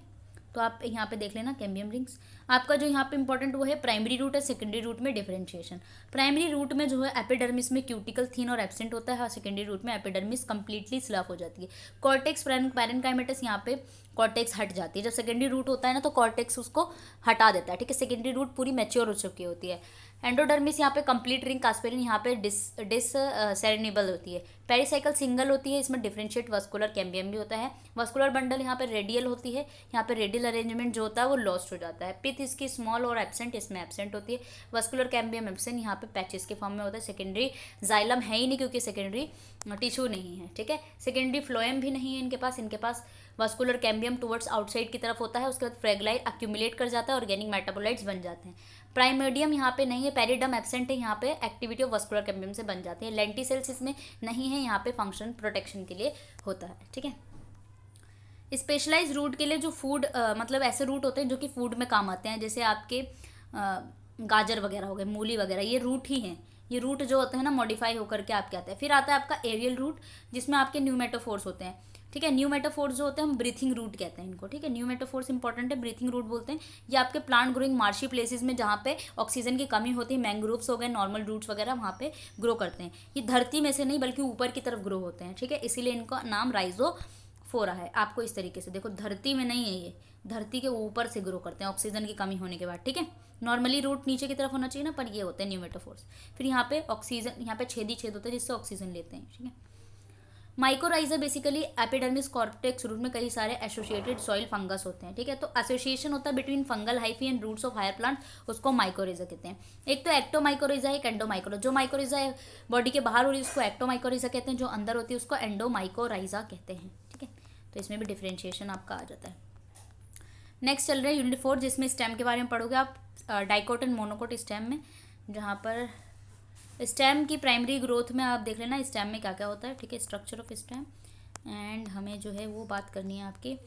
तो आप यहाँ पे देख लेना कैम्बियम रिंग्स। आपका जो यहाँ पे इंपॉर्टेंट वो है प्राइमरी रूट है, सेकेंडरी रूट में डिफरेंशिएशन। प्राइमरी रूट में जो है एपिडर्मिस में क्यूटिकल थिन और एब्सेंट होता है और सेकेंडरी रूट में एपिडर्मिस कंप्लीटली स्लफ हो जाती है। कॉर्टेक्स पैरेन्काइमेटस यहाँ पे कॉर्टेक्स हट जाती है। जब सेकेंडरी रूट होता है ना तो कॉर्टेक्स उसको हटा देता है। ठीक है, सेकेंडरी रूट पूरी मैच्योर हो चुकी होती है। एंडोडर्मिस यहाँ पे कंप्लीट रिंग, कास्पेरिन यहाँ पे डिससेरेनेबल होती है। पेरिसाइकिल सिंगल होती है, इसमें डिफरेंशिएट वस्कुलर कैम्बियम भी होता है। वस्कुलर बंडल यहाँ पे रेडियल होती है, यहाँ पे रेडियल अरेंजमेंट जो होता है वो लॉस्ट हो जाता है। पिथ इसकी स्मॉल और एब्सेंट, इसमें एब्सेंट होती है। वस्कुलर कैम्बियम एब्सेंट, यहाँ पे पैचेस के फॉर्म में होता है। सेकेंडरी जाइलम है ही नहीं क्योंकि सेकेंडरी टिश्यू नहीं है। ठीक है, सेकेंडरी फ्लोएम भी नहीं है इनके पास वस्कुलर कैम्बियम टुवर्ड्स आउटसाइड की तरफ होता है। उसके बाद फ्रेगलाइट अक्यूमुलेट कर जाता है, ऑर्गेनिक मेटाबोलाइट्स बन जाते हैं। प्राइमोडियम यहाँ पे नहीं है, पेरिडम एब्सेंट है, यहाँ पे एक्टिविटी ऑफ वस्कुलर कैम्बियम से बन जाती है। लेंटिसेल्स इसमें नहीं है, यहाँ पे फंक्शन प्रोटेक्शन के लिए होता है। ठीक है, स्पेशलाइज रूट के लिए जो फूड मतलब ऐसे रूट होते हैं जो कि फूड में काम आते हैं, जैसे आपके गाजर वगैरह हो गए, मूली वगैरह, ये रूट ही हैं। ये रूट जो होते हैं ना मॉडिफाई होकर के आपके आते हैं। फिर आता है आपका एरियल रूट, जिसमें आपके न्यूमेटोफोर्स होते हैं। ठीक है, न्यूमेटोफोर्स जो होते हैं हम ब्रीथिंग रूट कहते हैं इनको। ठीक है, न्यूमेटोफोर्स इंपॉर्टेंट है, ब्रीथिंग रूट बोलते हैं। ये आपके प्लांट ग्रोइंग मार्शी प्लेसेस में जहाँ पे ऑक्सीजन की कमी होती है, मैंग्रोव्स हो गए, नॉर्मल रूट्स वगैरह वहाँ पे ग्रो करते हैं। ये धरती में से नहीं बल्कि ऊपर की तरफ ग्रो होते हैं। ठीक है, इसीलिए इनका नाम राइजोफोरा है। आपको इस तरीके से देखो, धरती में नहीं है, ये धरती के ऊपर से ग्रो करते हैं ऑक्सीजन की कमी होने के बाद। ठीक है, नॉर्मली रूट नीचे की तरफ होना चाहिए ना, पर ये होते हैं न्यूमेटोफोर्स। फिर यहाँ पे ऑक्सीजन, यहाँ पे छेद ही छेद होता है जिससे ऑक्सीजन लेते हैं। ठीक है, mycorrhiza basically epidermis cortex root में कई सारे एसोसिएटेड सॉइल फंगस होते हैं। ठीक है, तो एसोसिएशन होता है between fungal hyphae and roots of higher plant, उसको माइकोराइजा कहते हैं। एक तो एक्टोमाइकोराइजा है, एक एंडोमाइकोराइजा। जो माइकोराइजा है बॉडी के बाहर हो रही है उसको एक्टोमाइकोराइजा कहते हैं, जो अंदर होती है उसको एंडोमाइकोराइजा कहते हैं। ठीक है, तो इसमें भी डिफ्रेंशिएशन आपका आ जाता है। नेक्स्ट चल रहा है यूनिट 4, जिसमें स्टेम के बारे में पढ़ोगे आप, डाइकोट एंड मोनोकोट स्टेम में, जहाँ पर स्टेम की प्राइमरी ग्रोथ में आप देख लेना स्टेम में क्या क्या होता है, ठीक है, स्ट्रक्चर ऑफ स्टेम। एंड हमें जो है वो बात करनी है आपकी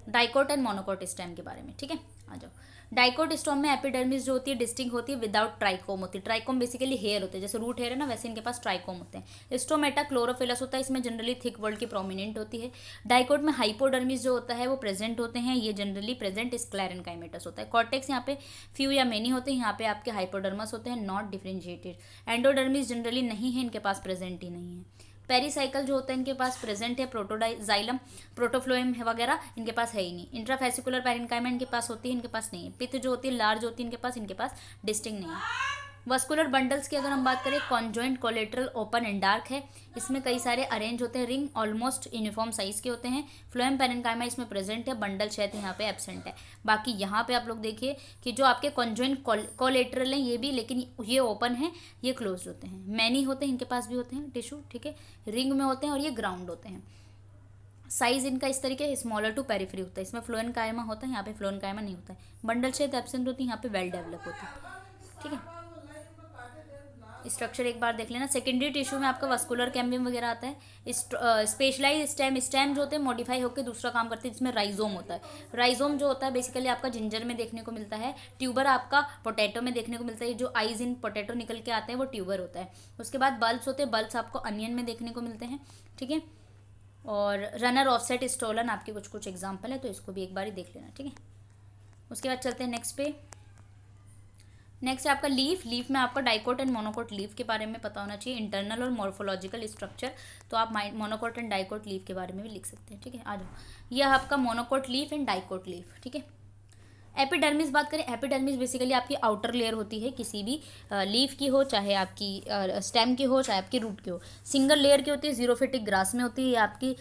डाइकोट एंड मोनोकोट स्टेम के बारे में, ठीक है। आ जाओ। डाइकोट स्टेम में एपिडर्मिस जो होती है डिस्टिंक्ट होती है विदाउट ट्राइकोम होती है। ट्राइकोम बेसिकली हेयर होते हैं, जैसे रूट हेयर है ना, वैसे इनके पास ट्राइकोम होते हैं। स्टोमेटा क्लोरोफिलस होता है, इसमें जनरली थिक वर्ल्ड की प्रोमिनेंट होती है। डाइकोट में हाइपोडर्मिस जो होता है वो प्रेजेंट होते हैं, ये जनरली प्रेजेंट स्क्लेरेनकाइमेटस होता है। कॉर्टेक्स यहाँ पे फ्यू या मेनी होते हैं, यहाँ पे आपके हाइपोडर्मस होते हैं, नॉट डिफरेंशिएटेड। एंडोडर्मिस जनरली नहीं है, इनके पास प्रेजेंट ही नहीं है। पेरीसाइकिल जो होता है इनके पास प्रेजेंट है, प्रोटोडाइजाइलम प्रोटोफ्लोएम वगैरह इनके पास है ही नहीं। इंट्राफेसिकुलर पैरेन्काइमा इनके पास होती है, इनके पास नहीं है। पित्त जो होती है लार्ज होती है इनके पास डिस्टिंक्ट नहीं है। वस्कुलर बंडल्स की अगर हम बात करें, conjoint collateral open and dark है, इसमें कई सारे अरेंज होते हैं, रिंग ऑलमोस्ट यूनिफॉर्म साइज के होते हैं। फ्लोएम पैरेन्काइमा इसमें प्रेजेंट है, बंडल शायद यहाँ पे एब्सेंट है। बाकी यहाँ पे आप लोग देखिए कि जो आपके कॉन्जॉइंट कोलेटरल हैं ये भी, लेकिन ये ओपन है, ये क्लोज होते हैं। मैनी होते हैं, इनके पास भी होते हैं टिश्यू, ठीक है, रिंग में होते हैं और ये ग्राउंड होते हैं। साइज इनका इस तरीके स्मॉलर टू पेरिफेरी होता है, इसमें फ्लोएनकाइमा होता है, यहाँ पे फ्लोएनकाइमा नहीं होता है। बंडल शेप एब्सेंट होती है, यहाँ पे वेल डेवलप होती है, ठीक है। स्ट्रक्चर एक बार देख लेना। सेकेंडरी टिश्यू में आपका वस्कुलर कैम्बियम वगैरह आता है। स्पेशलाइज स्टेम जो होते हैं मॉडिफाई होकर दूसरा काम करते हैं, जिसमें राइजोम होता है। राइजोम जो होता है बेसिकली आपका जिंजर में देखने को मिलता है। ट्यूबर आपका पोटैटो में देखने को मिलता है, जो आइज इन पोटैटो निकल के आते हैं वो ट्यूबर होता है। उसके बाद बल्ब्स होते हैं, बल्ब्स आपको अनियन में देखने को मिलते हैं, ठीक है। और रनर ऑफसेट स्टोलन आपके कुछ कुछ एग्जाम्पल है, तो इसको भी एक बार ही देख लेना, ठीक है। उसके बाद चलते हैं नेक्स्ट पे। नेक्स्ट है आपका लीफ में आपका डाइकोट एंड मोनोकोट लीफ के बारे में पता होना चाहिए, इंटरनल और मॉर्फोलॉजिकल स्ट्रक्चर। तो आप मोनोकोट एंड डाइकोट लीफ के बारे में भी लिख सकते हैं, ठीक है। आ जाओ, यह आपका monocot leaf and dicot leaf, ठीक है। एपिडर्मिस बात करें, एपिडर्मिस बेसिकली आपकी आउटर लेयर होती है, किसी भी लीफ की हो, चाहे आपकी स्टेम की हो, चाहे आपकी रूट की हो। सिंगल लेयर की होती है, जीरोफिटिक ग्रास में होती है, ये आपकी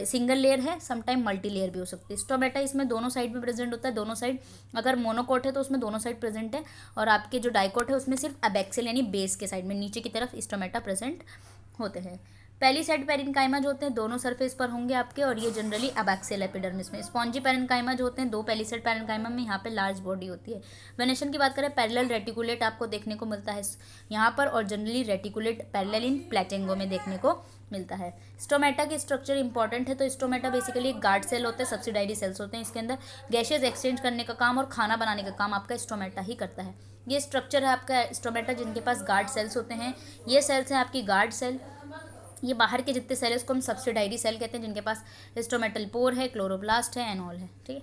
सिंगल लेयर है, समटाइम मल्टी लेयर भी हो सकती है। स्टोमेटा इसमें दोनों साइड में प्रेजेंट होता है, दोनों साइड। अगर मोनोकोट है तो उसमें दोनों साइड प्रेजेंट है, और आपके जो डाइकोट है उसमें सिर्फ एबैक्सियल यानी बेस के साइड में नीचे की तरफ स्टोमेटा प्रेजेंट होते हैं। पहली साइड पैरेन्काइमा जो होते हैं दोनों सरफेस पर होंगे आपके, और ये जनरली एबैक्सियल एपिडर्मिस में। स्पॉन्जी पैरेन्काइमा जो होते हैं दो पहली साइड पैरेन्काइमा में, यहाँ पे लार्ज बॉडी होती है। वेनेशन की बात करें, पैरेलल रेटिकुलेट आपको देखने को मिलता है यहाँ पर, और जनरली रेटिकुलेट पैरेलल इन प्लेटेंगो में देखने को मिलता है। स्टोमेटा के स्ट्रक्चर इंपॉर्टेंट है, तो स्टोमेटा बेसिकली एक गार्ड सेल होते हैं, सब्सिडाइरी सेल्स होते हैं, इसके अंदर गैसेज एक्सचेंज करने का काम और खाना बनाने का काम आपका स्टोमेटा ही करता है। ये स्ट्रक्चर है आपका स्टोमेटा, जिनके पास गार्ड सेल्स होते हैं। ये सेल्स हैं आपकी गार्ड सेल। ये बाहर के जितने सेल है उसको हम सब्सिडाइरी सेल कहते हैं, जिनके पास स्टोमेटल पोर है, क्लोरोप्लास्ट है, एनॉल है, ठीक है।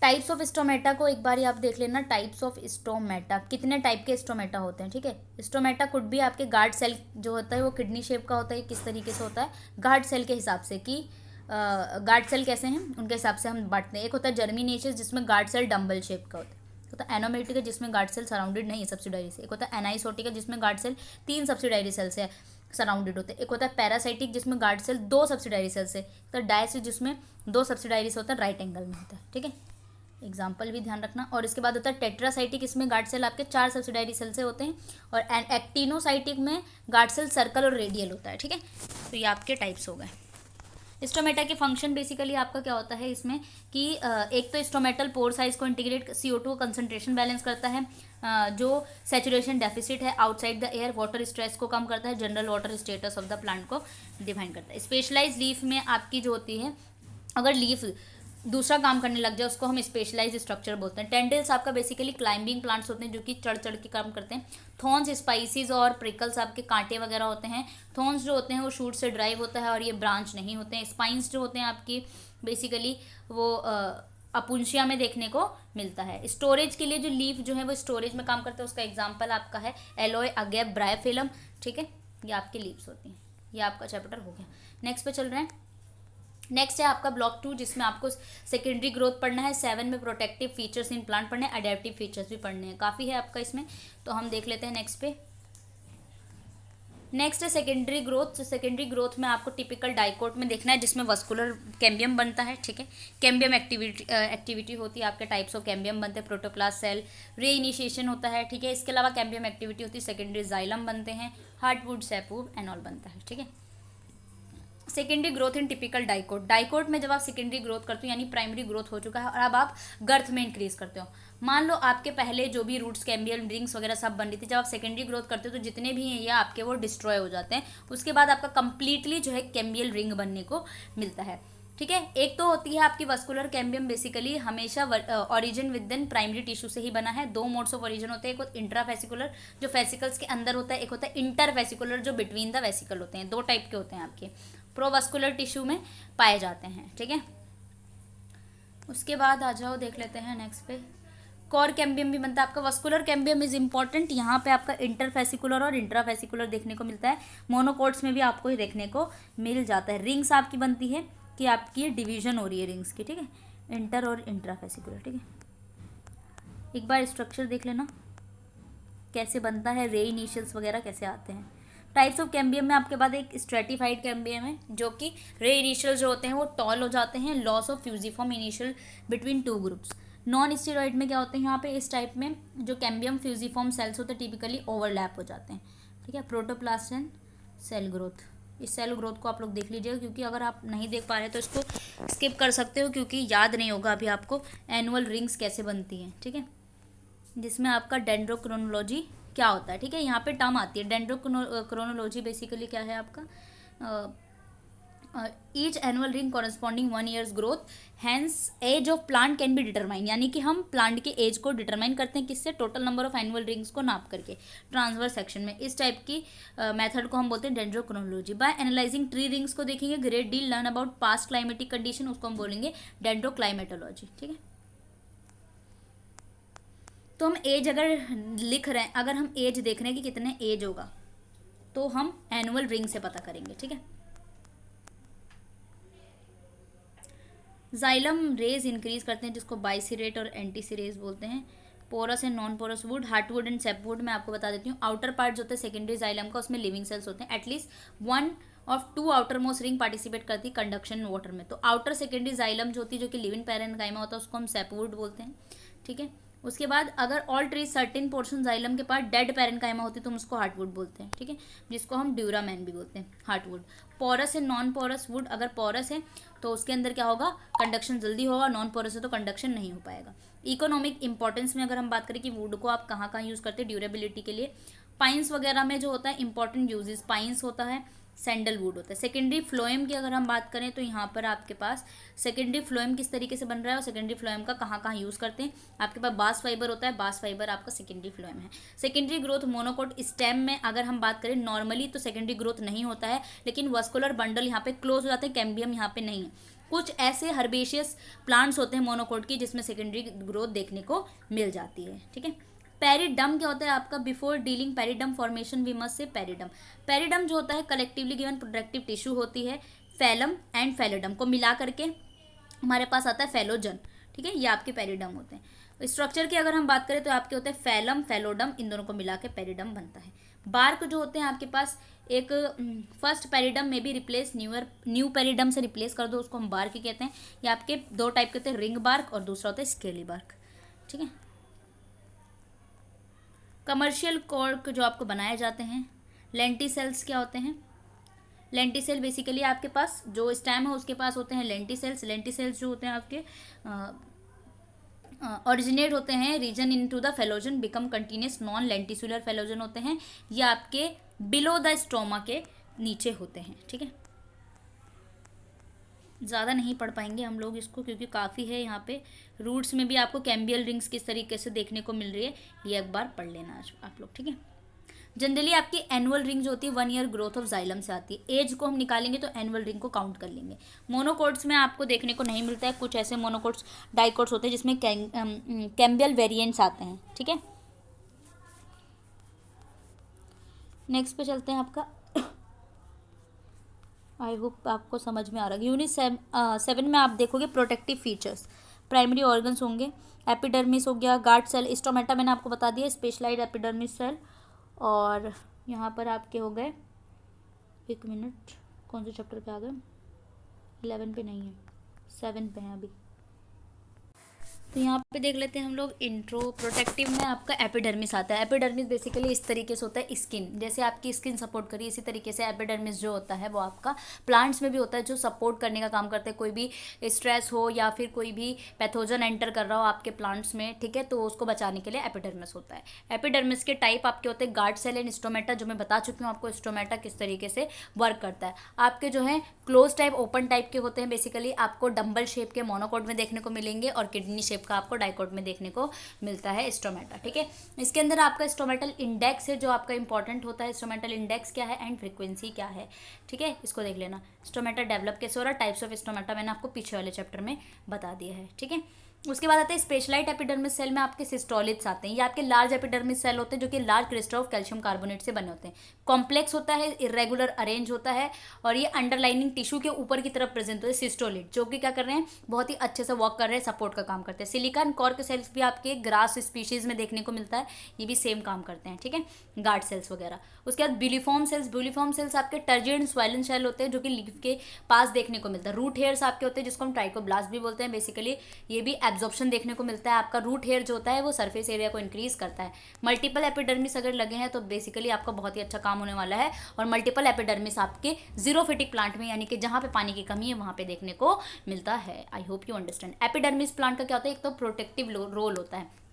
टाइप्स ऑफ स्टोमेटा को एक बार आप देख लेना। टाइप्स ऑफ स्टोमेटा, कितने टाइप के स्टोमेटा होते हैं, ठीक है। स्टोमेटा कुड भी आपके गार्ड सेल जो होता है वो किडनी शेप का होता है, किस तरीके से होता है गार्ड सेल के हिसाब से, कि गार्ड सेल कैसे हैं उनके हिसाब से हम बांटते हैं। एक होता है जर्मिनेशियस, जिसमें गार्ड सेल डम्बल शेप का होता है। होता है एनोमेटिक, जिसमें गार्ड सेल सराउंडेड नहीं है सब्सिडाइरी से। एक होता है एनाइसोटिक, जिसमें गार्ड सेल 3 सब्सिडाइरी सेल से सराउंडेड होते हैं। एक होता है पैरासाइटिक, जिसमें गार्ड सेल 2 सब्सिडाइरी सेल से। तो डायसिस, जिसमें 2 सब्सिडाइरी से होता है, राइट एंगल में होता है, ठीक है। एग्जाम्पल भी ध्यान रखना। और इसके बाद होता है टेट्रासाइटिक, इसमें गार्ड सेल आपके 4 सब्सिडाइरी सेल से होते हैं। और एक्टिनोसाइटिक में गार्ड सेल सर्कल और रेडियल होता है, ठीक है। तो ये आपके टाइप्स हो गए। स्टोमेटा के फंक्शन बेसिकली आपका क्या होता है इसमें, कि एक तो स्टोमेटल पोर साइज को इंटीग्रेट, CO2 कंसंट्रेशन बैलेंस करता है, जो सैचुरेशन डेफिसिट है outside the air, water stress को कम करता है, general water status of the plant को डिफाइन करता है। स्पेशलाइज लीफ में आपकी जो होती है, अगर लीफ दूसरा काम करने लग जाए उसको हम स्पेशलाइज स्ट्रक्चर बोलते हैं। टेंडल्स आपका बेसिकली क्लाइंबिंग प्लांट्स होते हैं, जो कि चढ़ चढ़ के काम करते हैं। थॉर्न्स, स्पाइसेस और प्रिकल्स आपके कांटे वगैरह होते हैं। थॉर्न्स जो होते हैं वो शूट से ड्राइव होता है और ये ब्रांच नहीं होते हैं। स्पाइंस जो होते हैं आपकी बेसिकली वो अपुंशिया में देखने को मिलता है। स्टोरेज के लिए जो लीफ जो है वो स्टोरेज में काम करते हैं, उसका एग्जाम्पल आपका है एलोए, अगेव, ब्रायोफिलम, ठीक है। ये आपकी लीव्स होती हैं। ये आपका चैप्टर हो गया। नेक्स्ट पे चल रहे हैं। नेक्स्ट है आपका ब्लॉक 2, जिसमें आपको सेकेंडरी ग्रोथ पढ़ना है। 7 में प्रोटेक्टिव फीचर्स इन प्लांट पढ़ने हैं, अडेप्टिव फीचर्स भी पढ़ने हैं, काफ़ी है आपका इसमें। तो हम देख लेते हैं नेक्स्ट पे। नेक्स्ट है सेकेंडरी ग्रोथ। सेकेंडरी ग्रोथ में आपको टिपिकल डाइकोट में देखना है, जिसमें वस्कुलर कैम्बियम बनता है, ठीक है। कैम्बियम एक्टिविटी होती है, आपके टाइप्स ऑफ कैम्बियम बनते हैं। प्रोटोप्लास्ट सेल रे इनिशिएशन होता है, ठीक है। इसके अलावा कैम्बियम एक्टिविटी होती है, सेकेंडरी जाइलम बनते हैं, हार्डवुड, सैपवुड, एनॉल बनता है, ठीक है। Secondary growth in typical dicot, dicot में जब आप सेकेंडरी ग्रोथ करते हो यानी प्राइमरी ग्रोथ हो चुका है और अब आप गर्थ में इंक्रीज करते हो। मान लो आपके पहले जो भी रूट्स कैम्बियल रिंग्स वगैरह सब बन रही थी, जब आप सेकेंडरी ग्रोथ करते हो तो जितने भी हैं ये आपके वो डिस्ट्रॉय हो जाते हैं, उसके बाद आपका कंप्लीटली जो है कैम्बियल रिंग बनने को मिलता है। ठीक है, एक तो होती है आपकी वस्कुलर कैम्बियम, बेसिकली हमेशा origin with in primary tissue से ही बना है। दो मोड्स ऑफ ओरिजिन होते हैं, एक इंट्रा वेसिकुलर जो वेसिकल्स के अंदर होता है, एक होता है इंटर वेसिकुलर जो बिटवीन द वेसिकल होते हैं। दो टाइप के होते हैं आपके, प्रोवस्कुलर टिश्यू में पाए जाते हैं। ठीक है, उसके बाद आ जाओ देख लेते हैं नेक्स्ट पे, कोर कैम्बियम भी बनता है आपका। वस्कुलर कैम्बियम इज इंपॉर्टेंट, यहाँ पे आपका इंटरफेसिकुलर और इंट्राफेसिकुलर देखने को मिलता है। मोनोकोट्स में भी आपको ही देखने को मिल जाता है। रिंग्स आपकी बनती है कि आपकी डिवीजन हो रही है रिंग्स की। ठीक है, इंटर और इंट्राफेसिकुलर। ठीक है, एक बार स्ट्रक्चर देख लेना कैसे बनता है, रे इनिशियल्स वगैरह कैसे आते हैं। टाइप्स ऑफ कैम्बियम में आपके बाद एक स्ट्रेटिफाइड कैम्बियम है जो कि रे इनिशियल जो होते हैं वो टॉल हो जाते हैं, loss of fusiform initial between two groups. Non steroid में क्या होते हैं, यहाँ पे इस टाइप में जो कैम्बियम फ्यूजिफॉर्म सेल्स होते हैं टिपिकली ओवरलैप हो जाते हैं। ठीक है, प्रोटोप्लास्ट एंड सेल ग्रोथ, इस सेल ग्रोथ को आप लोग देख लीजिएगा, क्योंकि अगर आप नहीं देख पा रहे तो इसको स्किप कर सकते हो क्योंकि याद नहीं होगा अभी आपको एनुअल रिंग्स कैसे बनती हैं। ठीक है, जिसमें आपका डेंड्रोक्रोनोलॉजी क्या होता है। ठीक है, यहाँ पे टर्म आती है डेंड्रोक्रोनोलॉजी, बेसिकली क्या है आपका each annual ring corresponding 1 years growth, hence age of plant can be determine, यानी कि हम प्लांट के एज को डिटरमाइन करते हैं किससे, total number of annual rings को नाप करके ट्रांसवर्स सेक्शन में। इस टाइप की मेथड को हम बोलते हैं dendrochronology. By analysing tree rings को देखेंगे, great deal learn about past climatic condition, उसको हम बोलेंगे डेंड्रोक्लाइमेटोलॉजी। ठीक है, तो हम एज अगर लिख रहे हैं, अगर हम एज देख रहे हैं कि कितने एज होगा तो हम एनुअल रिंग से पता करेंगे। ठीक है, जाइलम रेज इंक्रीज करते हैं जिसको बाइसिरेट और एंटीसिरेज बोलते हैं। Porous and non porous wood, heartwood and sapwood मैं आपको बता देती हूँ। आउटर पार्ट जो होता है सेकेंडरी जाइलम का, उसमें लिविंग सेल्स होते हैं। At least 1 of 2 outer most ring participate करती है कंडक्शन वाटर में। तो आउटर सेकेंडरी जाइलम जो होती है, जो कि लिविंग पैरेन्काइमा होता है, उसको हम सेपवुड बोलते हैं। ठीक है, उसके बाद अगर all trees certain portion xylem के पास डेड पैरेन्काइमा होती है तो हम उसको हार्टवुड बोलते हैं। ठीक है, जिसको हम ड्यूरामैन भी बोलते हैं, heartwood. Porous and non porous wood, अगर पोरस है तो उसके अंदर क्या होगा, कंडक्शन जल्दी होगा, नॉन पोरस है तो कंडक्शन नहीं हो पाएगा। इकोनॉमिक इंपॉर्टेंस में अगर हम बात करें कि वुड को आप कहाँ कहाँ यूज़ करते हैं ड्यूरेबिलिटी के लिए, पाइन्स वगैरह में जो होता है इंपॉर्टेंट यूजेस, पाइन्स होता है, सैंडलवुड होता है। सेकेंडरी फ्लोएम की अगर हम बात करें तो यहाँ पर आपके पास सेकेंडरी फ्लोएम किस तरीके से बन रहा है और सेकेंडरी फ्लोएम का कहाँ कहाँ यूज़ करते हैं। आपके पास बास फाइबर होता है, बास फाइबर आपका सेकेंडरी फ्लोएम है। सेकेंडरी ग्रोथ मोनोकोट स्टेम में अगर हम बात करें नॉर्मली तो सेकेंडरी ग्रोथ नहीं होता है, लेकिन वस्कुलर बंडल यहाँ पे क्लोज हो जाते हैं, कैम्बियम यहाँ पे नहीं है। कुछ ऐसे हर्बेशियस प्लांट्स होते हैं मोनोकोट की जिसमें सेकेंडरी ग्रोथ देखने को मिल जाती है। ठीक है, पेरिडम क्या होता है आपका, before dealing periderm formation we must see periderm. Periderm जो होता है कलेक्टिवली गिवन प्रोडक्टिव टिश्यू होती है, फैलम एंड फैलोडम को मिला करके हमारे पास आता है फैलोजन। ठीक है, ये आपके पेरिडम होते हैं। स्ट्रक्चर की अगर हम बात करें तो आपके होते हैं फैलम, फैलोडम, इन दोनों को मिला के पेरिडम बनता है। बार्क जो होते हैं आपके पास, एक फर्स्ट पेरिडम में भी रिप्लेस न्यू पेरिडम से रिप्लेस कर दो, उसको हम बार्क ही कहते हैं। ये आपके दो टाइप के होते हैं, रिंग बार्क और दूसरा होता है स्केली बार्क। ठीक है, कमर्शियल कॉर्क जो आपको बनाए जाते हैं। लेंटिसेल्स क्या होते हैं, लेंटिसेल बेसिकली आपके पास जो स्टेम है उसके पास होते हैं लेंटिसेल्स। लेंटिसेल्स जो होते हैं आपके ओरिजिनेट होते हैं region into the phellogen, become continuous non lenticular phellogen होते हैं। ये आपके बिलो द स्ट्रोमा के नीचे होते हैं। ठीक है, ज़्यादा नहीं पढ़ पाएंगे हम लोग इसको क्योंकि काफ़ी है यहाँ पे। रूट्स में भी आपको कैम्बियल रिंग्स किस तरीके से देखने को मिल रही है ये एक बार पढ़ लेना आज आप लोग। ठीक है, जनरली आपकी एनुअल रिंग जो होती है 1 ईयर ग्रोथ ऑफ जाइलम से आती है। एज को हम निकालेंगे तो एनुअल रिंग को काउंट कर लेंगे। मोनोकोट्स में आपको देखने को नहीं मिलता है, कुछ ऐसे मोनोकोट्स डाइकोट्स होते हैं जिसमें कैम्बियल वेरिएंट्स आते हैं। ठीक है, नेक्स्ट पे चलते हैं। आपका आई होप आपको समझ में आ रहा है। यूनिट 7 में आप देखोगे प्रोटेक्टिव फीचर्स, प्राइमरी ऑर्गन्स होंगे, एपिडर्मिस हो गया, गार्ड सेल, स्टोमेटा मैंने आपको बता दिया, स्पेशलाइज्ड एपिडर्मिस सेल। और यहाँ पर आपके हो गए, एक मिनट कौन से चैप्टर पे आ गए, 11 पे नहीं है, 7 पे हैं अभी। तो यहाँ पे देख लेते हैं हम लोग इंट्रो। प्रोटेक्टिव में आपका एपिडर्मिस आता है। एपिडर्मिस बेसिकली इस तरीके से होता है, स्किन जैसे आपकी स्किन सपोर्ट करी इसी तरीके से एपिडर्मिस जो होता है वो आपका प्लांट्स में भी होता है, जो सपोर्ट करने का काम करता है। कोई भी स्ट्रेस हो या फिर कोई भी पैथोजन एंटर कर रहा हो आपके प्लांट्स में, ठीक है, तो उसको बचाने के लिए एपिडर्मिस होता है। एपिडर्मिस के टाइप आपके होते हैं गार्ड सेल एंड स्टोमेटा, जो मैं बता चुकी हूँ आपको स्टोमेटा किस तरीके से वर्क करता है। आपके जो है क्लोज टाइप ओपन टाइप के होते हैं, बेसिकली आपको डंबल शेप के मोनोकोट में देखने को मिलेंगे और किडनी शेप का आपको डाइकोट में देखने को मिलता है स्टोमेटा, ठीक है। इसके अंदर आपका स्टोमेटल इंडेक्स है जो आपका इंपॉर्टेंट होता है। स्टोमेटल इंडेक्स क्या है एंड फ्रीक्वेंसी क्या है, ठीक है, इसको देख लेना। स्टोमेटा डेवलप कैसे हो रहा है, टाइप्स ऑफ स्टोमेटा मैंने आपको पीछे वाले चैप्टर में बता दिया है, ठीक है। उसके बाद आते हैं स्पेशलाइट एपिडर्मिस सेल में आपके सिस्टोलिट्स आते हैं। ये आपके लार्ज एपिडर्मिस सेल होते हैं जो कि large crystal of calcium carbonate से बने होते हैं। कॉम्प्लेक्स होता है, इरेगुलर अरेंज होता है और ये अंडरलाइनिंग टिश्यू के ऊपर की तरफ प्रेजेंट होते हैं सिस्टोलिट, जो कि क्या कर रहे हैं, बहुत ही अच्छे से वर्क कर रहे हैं, सपोर्ट का काम करते हैं। सिलिका एंड कॉर्क सेल्स भी आपके ग्रास स्पीशीज में देखने को मिलता है, ये भी सेम काम करते हैं, ठीक है, गार्ड सेल्स वगैरह। उसके बाद बिलीफॉर्म सेल्स। बिलीफॉर्म सेल्स आपके टर्जिड स्वाइलन सेल होते हैं जो कि लीफ के पास देखने को मिलता है। रूट हेयर्स आपके होते हैं जिसको हम ट्राइकोब्लास्ट भी बोलते हैं। बेसिकली ये भी एब्जॉर्प्शन देखने को मिलता है। आपका रूट हेयर जो होता है वो सरफेस एरिया को इंक्रीज करता है। मल्टीपल एपिडर्मिस अगर लगे हैं तो बेसिकली आपका बहुत ही अच्छा काम होने वाला है। और मल्टीपल एपिडर्मिस आपके जीरोफिटिक प्लांट में, यानी कि जहाँ पे पानी की कमी है वहाँ पे देखने को मिलता है। I hope you understand. Epidermis plant का क्या होता है, एक तो प्रोटेक्टिव रोल होता है,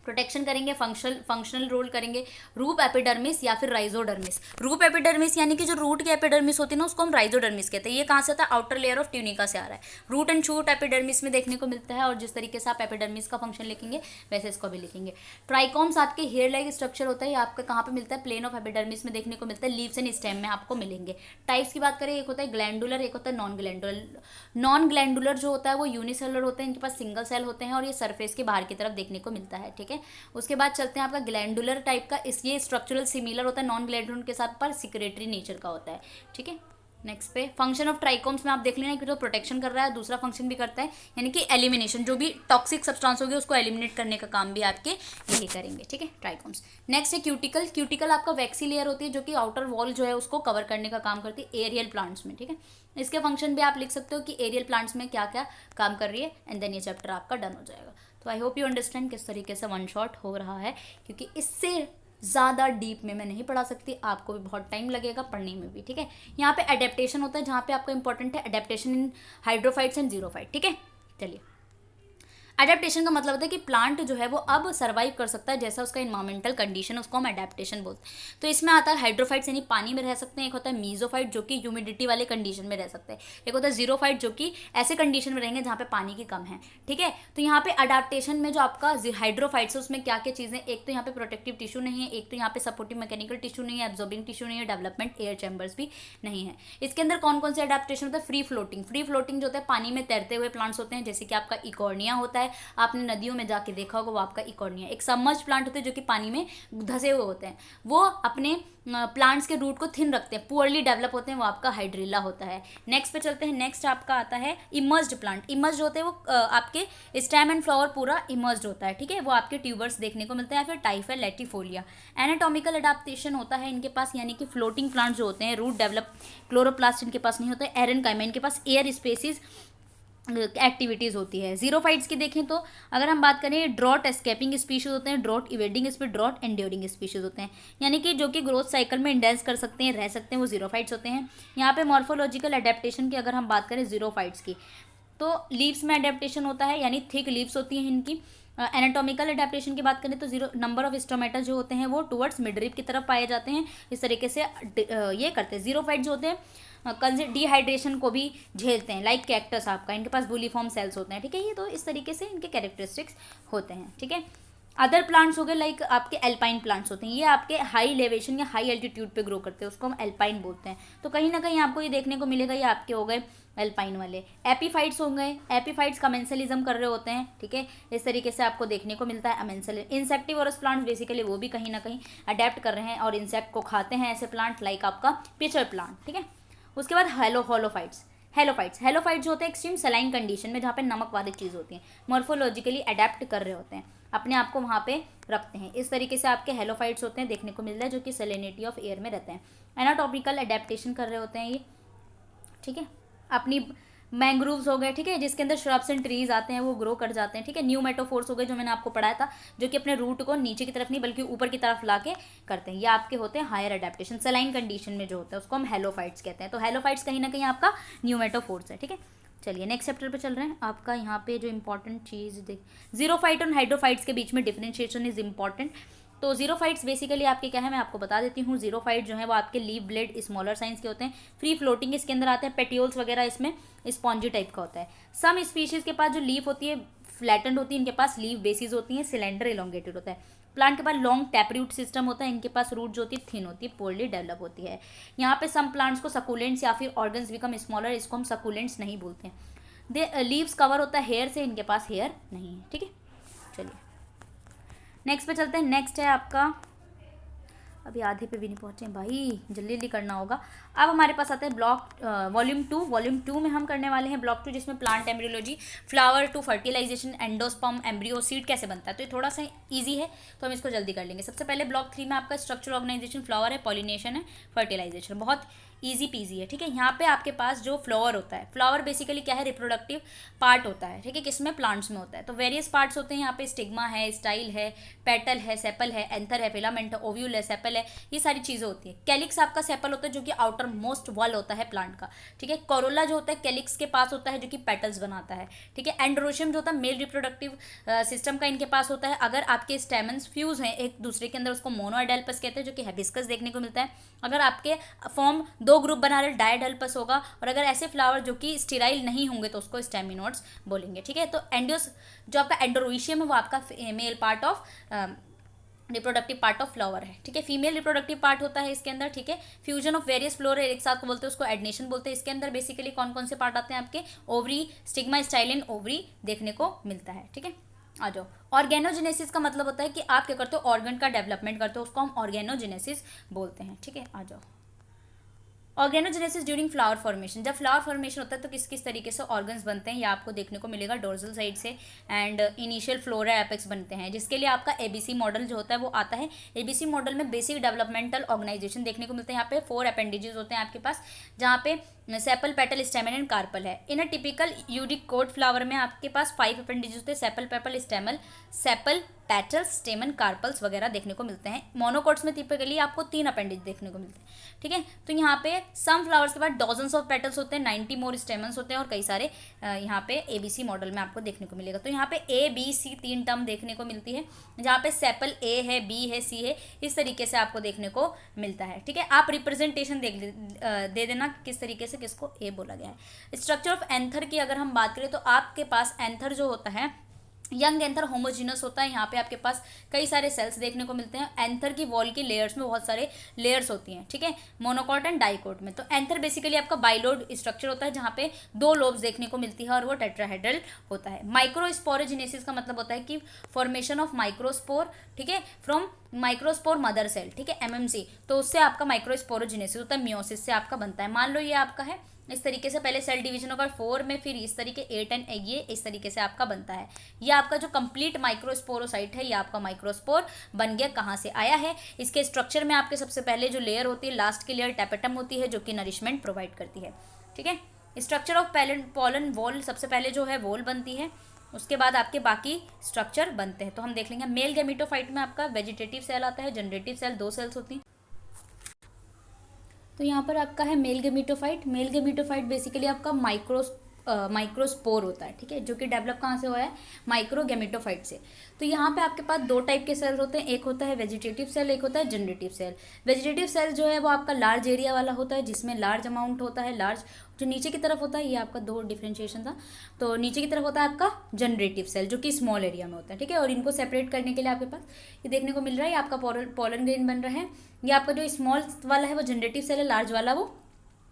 प्रोटेक्शन करेंगे, फंक्शनल रोल करेंगे। रूप एपिडर्मिस या फिर राइजोडर्मिस। रूप एपिडर्मिस यानी कि जो रूट की एपिडर्मिस होती है ना उसको हम राइजोडर्मिस कहते हैं। ये कहाँ से आता है, आउटर लेयर ऑफ ट्यूनिका से आ रहा है। रूट एंड शूट एपिडर्मिस में देखने को मिलता है और जिस तरीके से आप एपिडर्मिस का फंक्शन लिखेंगे वैसे इसको भी लिखेंगे। ट्राइकॉम्स आपके हेयर लाइक स्ट्रक्चर होता है, ये आपका कहाँ पे मिलता है, प्लेन ऑफ एपिडर्मिस में देखने को मिलता है। लीव्स एंड स्टेम में आपको मिलेंगे। टाइप्स की बात करें, एक होता है ग्लैंडुलर, एक होता है नॉन ग्लैंडुलर। नॉन ग्लैंडुलर जो होता है वो यूनिसेलुलर होते हैं, इनके पास सिंगल सेल होते हैं और ये सरफेस के बाहर की तरफ देखने को मिलता है, ठीक है। उसके बाद चलते हैं आपका ग्लैंडुलर टाइप का। इस ये स्ट्रक्चरल सिमिलर होता है नॉन ग्लैंडुलर के साथ, पर सिक्रेटरी नेचर का होता है, ठीक है। नेक्स्ट पे फंक्शन ऑफ ट्राइकोम्स में आप देख लेना कि जो प्रोटेक्शन कर रहा है, दूसरा फंक्शन भी करता है यानी कि एलिमिनेशन, जो भी टॉक्सिक सब्सटेंस होगी उसको एलिमिनेट करने का काम भी आपके यही करेंगे, ठीक है, ट्राइकोम्स। नेक्स्ट है क्यूटिकल। क्यूटिकल आपका वैक्सी लेयर होती है जो कि आउटर वॉल जो है उसको कवर करने का काम करती है एरियल प्लांट्स में, ठीक है। इसके फंक्शन भी आप लिख सकते हो कि एरियल प्लांट्स में क्या क्या काम कर रही है, एंड देन ये चैप्टर आपका डन हो जाएगा। तो आई होप यू अंडरस्टैंड किस तरीके से वन शॉट हो रहा है, क्योंकि इससे ज़्यादा डीप में मैं नहीं पढ़ा सकती, आपको भी बहुत टाइम लगेगा पढ़ने में भी, ठीक है। यहाँ पे एडेप्टेशन होता है जहाँ पे आपको इंपॉर्टेंट है adaptation in hydrophytes and xerophyte, ठीक है। चलिए, अडेप्टेशन का मतलब होता है कि प्लांट जो है वो अब सर्वाइव कर सकता है जैसा उसका इन्वायरमेंटल कंडीशन, उसको हम अडेप्टेशन बोलते हैं। तो इसमें आता है हाइड्रोफाइट्स यानी पानी में रह सकते हैं, एक होता है मीजोफाइट जो कि ह्यूमिडिटी वाले कंडीशन में रह सकते हैं, एक होता है जीरोफाइट जो कि ऐसे कंडीशन में रहेंगे जहाँ पे पानी की कम है, ठीक है। तो यहाँ पे अडेप्टेशन में जो आपका हाइड्रोफाइट्स है उसमें क्या क्या चीज़ें, एक तो यहाँ पे प्रोटेक्टिव टिश्यू नहीं है, एक तो यहाँ पे सपोर्टिव मैकेनिकल टिश्यू नहीं है, एब्जॉर्बिंग टिश्यू नहीं है, डेवलपमेंट एयर चैम्बर्स भी नहीं है। इसके अंदर कौन कौन से अडेप्टेशन होता है, फ्री फ्लोटिंग। फ्री फ्लोटिंग जो होता है पानी में तैरते हुए प्लांट्स होते हैं, जैसे कि आपका इकॉर्निया होता है, आपने नदियों में जाके देखा होगा वो आपका इकॉर्निया। एक सबमर्ज प्लांट होते हैं जो कि पानी में धसे हुए होते हैं, वो अपने प्लांट्स के रूट को थिन रखते हैं, पुअरली डेवलप होते हैं, वो आपका हाइड्रिला होता है। नेक्स्ट पे चलते हैं। नेक्स्ट आपका आता है इमर्ज्ड प्लांट। इमर्ज्ड होते हैं वो आपके स्टेम एंड फ्लावर पूरा इमर्ज्ड होता है, ठीक है, वो आपके ट्यूबर्स देखने को मिलते हैं, या फिर टाइफा लैटिफोलिया। एनाटॉमिकल अडाप्टेशन होता है इनके पास, यानी कि फ्लोटिंग प्लांट जो होते हैं रूट डेवलप, क्लोरोप्लास्ट इनके पास नहीं होता है, एरेनकाइमा इनके पास एयर स्पेसिस एक्टिविटीज़ होती है। जीरोफाइट्स की देखें तो अगर हम बात करें, ड्रॉट एस्केपिंग स्पीशीज होते हैं, drought evading speed, drought enduring species होते हैं, यानी कि जो कि ग्रोथ साइकिल में इंडेंस कर सकते हैं, रह सकते हैं, वो जीरोफाइट्स होते हैं। यहाँ पे मॉर्फोलॉजिकल अडेप्टेशन की अगर हम बात करें जीरोफाइट्स की, तो लीव्स में अडेप्टेशन होता है, यानी थिक लीव्स होती हैं इनकी। एनाटॉमिकल अडेप्टेशन की बात करें तो जीरो नंबर ऑफ स्टोमेटा जो होते हैं वो टुवर्ड्स मिडरिप की तरफ पाए जाते हैं, इस तरीके से ये करते हैं। जीरोफाइट जो होते हैं डिहाइड्रेशन को भी झेलते हैं, लाइक कैक्टस आपका, इनके पास बुलीफॉर्म सेल्स होते हैं, ठीक है। ये तो इस तरीके से इनके कैरेक्टरिस्टिक्स होते हैं, ठीक है। अदर प्लांट्स हो गए लाइक आपके एल्पाइन प्लांट्स होते हैं, ये आपके हाई एलिवेशन या हाई एल्टीट्यूड पे ग्रो करते हैं, उसको हम एल्पाइन बोलते हैं। तो कहीं ना कहीं आपको ये देखने को मिलेगा, ये आपके हो गए एल्पाइन वाले। एपीफाइट्स हो गए, एपीफाइट्स कमेंसलिज्म कर रहे होते हैं, ठीक है, इस तरीके से आपको देखने को मिलता है अमेंसल। इंसेक्टिवोरस प्लांट्स बेसिकली वो भी कहीं ना कहीं अडेप्ट कर रहे हैं और इंसेक्ट को खाते हैं ऐसे प्लांट, लाइक आपका पिचर प्लांट, ठीक है। उसके बाद हेलोफाइट्स। हेलोफाइट्स जो होते हैं एक्सट्रीम सलाइन कंडीशन में, जहाँ पे नमक वाली चीज़ होती है, मॉर्फोलॉजिकली अडेप्ट कर रहे होते हैं, अपने आप को वहाँ पे रखते हैं, इस तरीके से आपके हेलोफाइट्स होते हैं, देखने को मिलता है, जो कि सेलेनिटी ऑफ एयर में रहते हैं। एनाटॉमिकल अडेप्टेशन कर रहे होते हैं ये, ठीक है, अपनी मैंग्रोव्स हो गए, ठीक है, जिसके अंदर श्रब्स एंड ट्रीज आते हैं, वो ग्रो कर जाते हैं, ठीक है। न्यूमेटोफोर्स हो गए जो मैंने आपको पढ़ाया था, जो कि अपने रूट को नीचे की तरफ नहीं बल्कि ऊपर की तरफ ला के करते हैं। ये आपके होते हैं हायर अडेप्टेशन, सलाइन कंडीशन में जो होता है उसको हम हेलोफाइट्स कहते हैं। तो हेलोफाइट्स कहीं ना कहीं आपका न्यूमेटोफोर्स है, ठीक है। चलिए नेक्स्ट चैप्टर पे चल रहे हैं। आपका यहाँ पे जो इंपॉर्टेंट चीज़ देख, जीरोफाइट और हाइड्रोफाइट्स के बीच में डिफरेंशिएशन इज इंपॉर्टेंट। तो जीरोफाइट्स बेसिकली आपके क्या है, मैं आपको बता देती हूँ। जीरोफाइट जो है वो आपके लीव ब्लेड स्मॉलर साइंस के होते हैं, फ्री फ्लोटिंग इसके अंदर आते हैं, पेटियोल्स वगैरह इसमें स्पॉन्जी टाइप का होता है। सम स्पीशीज के पास जो लीफ होती है फ्लैटेंड होती है, इनके पास लीव बेसिस होती हैं, सिलेंडर इलोंगेटेड होता है। प्लांट के पास लॉन्ग टैपरूट सिस्टम होता है, इनके पास रूट जो होती है थिन होती है, पोरली डेवलप होती है। यहाँ पे सम प्लांट्स को सकुलेंट्स या फिर ऑर्गन्स बिकम स्मॉलर, इसको हम सकुलेंट्स नहीं बोलते हैं। दे लीव्स कवर होता है हेयर से, इनके पास हेयर नहीं है, ठीक है। चलिए नेक्स्ट पे चलते हैं। नेक्स्ट है आपका, अभी आधे पे भी नहीं पहुंचे हैं भाई, जल्दी जल्दी करना होगा। अब हमारे पास आता है ब्लॉक वॉल्यूम 2। वॉल्यूम 2 में हम करने वाले हैं ब्लॉक 2, जिसमें plant embryology, flower to fertilisation, endosperm, embryo, seed कैसे बनता है। तो ये थोड़ा सा इजी है तो हम इसको जल्दी कर लेंगे। सबसे पहले ब्लॉक 3 में आपका स्ट्रक्चर ऑर्गेनाइजेशन, फ्लावर है, पॉलिनेशन है, फर्टिलाइजेशन, बहुत ईजी पीजी है, ठीक है। यहाँ पे आपके पास जो फ्लावर होता है, फ्लावर बेसिकली क्या है, रिप्रोडक्टिव पार्ट होता है, ठीक है, किसमें, प्लांट्स में होता है। तो वेरियस पार्ट्स होते हैं यहाँ पे, स्टिग्मा है, स्टाइल है, पेटल है, सेपल है, एंथर है, फिलामेंट है, ओव्यूल है, सेपल है, ये सारी चीज़ें होती है। कैलिक्स आपका सेपल होता है जो कि आउटर मोस्ट वॉल होता है प्लांट का, ठीक है। कोरोला जो होता है कैलिक्स के पास होता है जो कि पेटल्स बनाता है, ठीक है। एंड्रोशियम जो होता है मेल रिप्रोडक्टिव सिस्टम का इनके पास होता है। अगर आपके स्टेमन्स फ्यूज हैं एक दूसरे के अंदर, उसको मोनोएडेल्पस कहते हैं, जो कि हिबिस्कस देखने को मिलता है। अगर आपके फॉर्म दो ग्रुप बना रहे, डायडेल्पस होगा। और अगर ऐसे फ्लावर जो कि स्टेराइल नहीं होंगे तो उसको स्टेमिनोड्स बोलेंगे, ठीक है। तो एंडियोस जो आपका एंडोरोइशियम है वो आपका male part of reproductive part of flower है, ठीक है। फीमेल रिप्रोडक्टिव पार्ट होता है इसके अंदर, ठीक है। फ्यूजन ऑफ वेरियस फ्लोर एक साथ को बोलते हैं, उसको एडनेशन बोलते हैं। इसके अंदर बेसिकली कौन कौन से पार्ट आते हैं आपके, ओवरी, स्टिग्मा, स्टाइलिन, ओवरी देखने को मिलता है, ठीक है। आ जाओ। ऑर्गेनोजेनेसिस का मतलब होता है कि आप क्या करते हो, ऑर्गन का डेवलपमेंट करते हो, उसको हम ऑर्गेनोजेनेसिस बोलते हैं, ठीक है। आ जाओ। ऑर्गेनोजेनेसिस ड्यूरिंग फ्लावर फॉर्मेशन, जब फ्लावर फॉर्मेशन होता है तो किस किस तरीके से ऑर्गन्स बनते हैं, ये आपको देखने को मिलेगा डोर्सल साइड से। एंड इनिशियल फ्लोरा एपेक्स बनते हैं, जिसके लिए आपका एबीसी मॉडल जो होता है वो आता है। एबीसी मॉडल में बेसिक डेवलपमेंटल ऑर्गेनाइजेशन देखने को मिलते हैं। यहाँ पे 4 अपेंडेजेस होते हैं आपके पास, जहाँ पे sepal, petal, stamen and carpel है। इन अ टिपिकल यूडिकोट फ्लावर में आपके पास 5 अपेंडेजेस होते हैं, sepal, petal, stamen, sepal, petals, stamen, carpels वगैरह देखने को मिलते हैं। मोनोकोट्स में टिपिकली आपको 3 अपेंडेज देखने को मिलते हैं, ठीक है। तो यहाँ पे सम फ्लावर्स के बाद डॉजन्स ऑफ पेटल्स होते हैं, 90 मोर स्टेमन्स होते हैं, और कई सारे यहाँ पे एबीसी मॉडल में आपको देखने को मिलेगा। तो यहाँ पे ए बी सी 3 टर्म देखने को मिलती है, जहाँ पे सेपल ए है, बी है, सी है, इस तरीके से आपको देखने को मिलता है, ठीक है। आप रिप्रेजेंटेशन दे देना किस तरीके से किसको ए बोला गया है। स्ट्रक्चर ऑफ एंथर की अगर हम बात करें तो आपके पास एंथर जो होता है, यंग एंथर होमोजीनस होता है। यहाँ पे आपके पास कई सारे सेल्स देखने को मिलते हैं। एंथर की वॉल की लेयर्स में बहुत सारे लेयर्स होती हैं, ठीक है, मोनोकॉट एंड डाइकोट में। तो एंथर बेसिकली आपका बाइलोड स्ट्रक्चर होता है, जहाँ पे 2 लोब्स देखने को मिलती है और वो टेट्राहेड्रल होता है। माइक्रोस्पोरोजेनेसिस का मतलब होता है कि फॉर्मेशन ऑफ माइक्रोस्पोर, ठीक है, फ्रॉम माइक्रोस्पोर मदर सेल, ठीक है, एमएमसी। तो उससे आपका माइक्रोस्पोरोजेनेसिस होता है, मियोसिस से आपका बनता है। मान लो ये आपका है इस तरीके से, पहले सेल डिवीजन होगा 4 में, फिर इस तरीके 8 एंड ये इस तरीके से आपका बनता है। ये आपका जो कंप्लीट माइक्रोस्पोरोसाइट है, ये आपका माइक्रोस्पोर बन गया। कहाँ से आया है, इसके स्ट्रक्चर में आपके सबसे पहले जो लेयर होती है, लास्ट की लेयर टैपेटम होती है, जो कि नरिशमेंट प्रोवाइड करती है, ठीक है। स्ट्रक्चर ऑफ पॉलन वॉल, सबसे पहले जो है वॉल बनती है, उसके बाद आपके बाकी स्ट्रक्चर बनते हैं। तो हम देख लेंगे। मेल गैमेटोफाइट में आपका वेजिटेटिव सेल आता है, जनरेटिव सेल 2 सेल्स होती हैं। तो यहाँ पर आपका है male gametophyte. Male gametophyte basically आपका माइक्रोस्पोर होता है, ठीक है, जो कि डेवलप कहाँ से हुआ है, माइक्रो गैमेटोफाइट से। तो यहाँ पे आपके पास 2 टाइप के सेल होते हैं, एक होता है वेजिटेटिव सेल, एक होता है जनरेटिव सेल। वेजिटेटिव सेल जो है वो आपका लार्ज एरिया वाला होता है, जिसमें लार्ज अमाउंट होता है, लार्ज जो नीचे की तरफ होता है, ये आपका 2 डिफ्रेंशिएशन था। तो नीचे की तरफ होता है आपका जनरेटिव सेल, जो कि स्मॉल एरिया में होता है, ठीक है। और इनको सेपरेट करने के लिए आपके पास ये देखने को मिल रहा है, ये आपका पोलन ग्रेन बन रहा है। ये आपका जो स्मॉल वाला है वो जनरेटिव सेल है, लार्ज वाला वो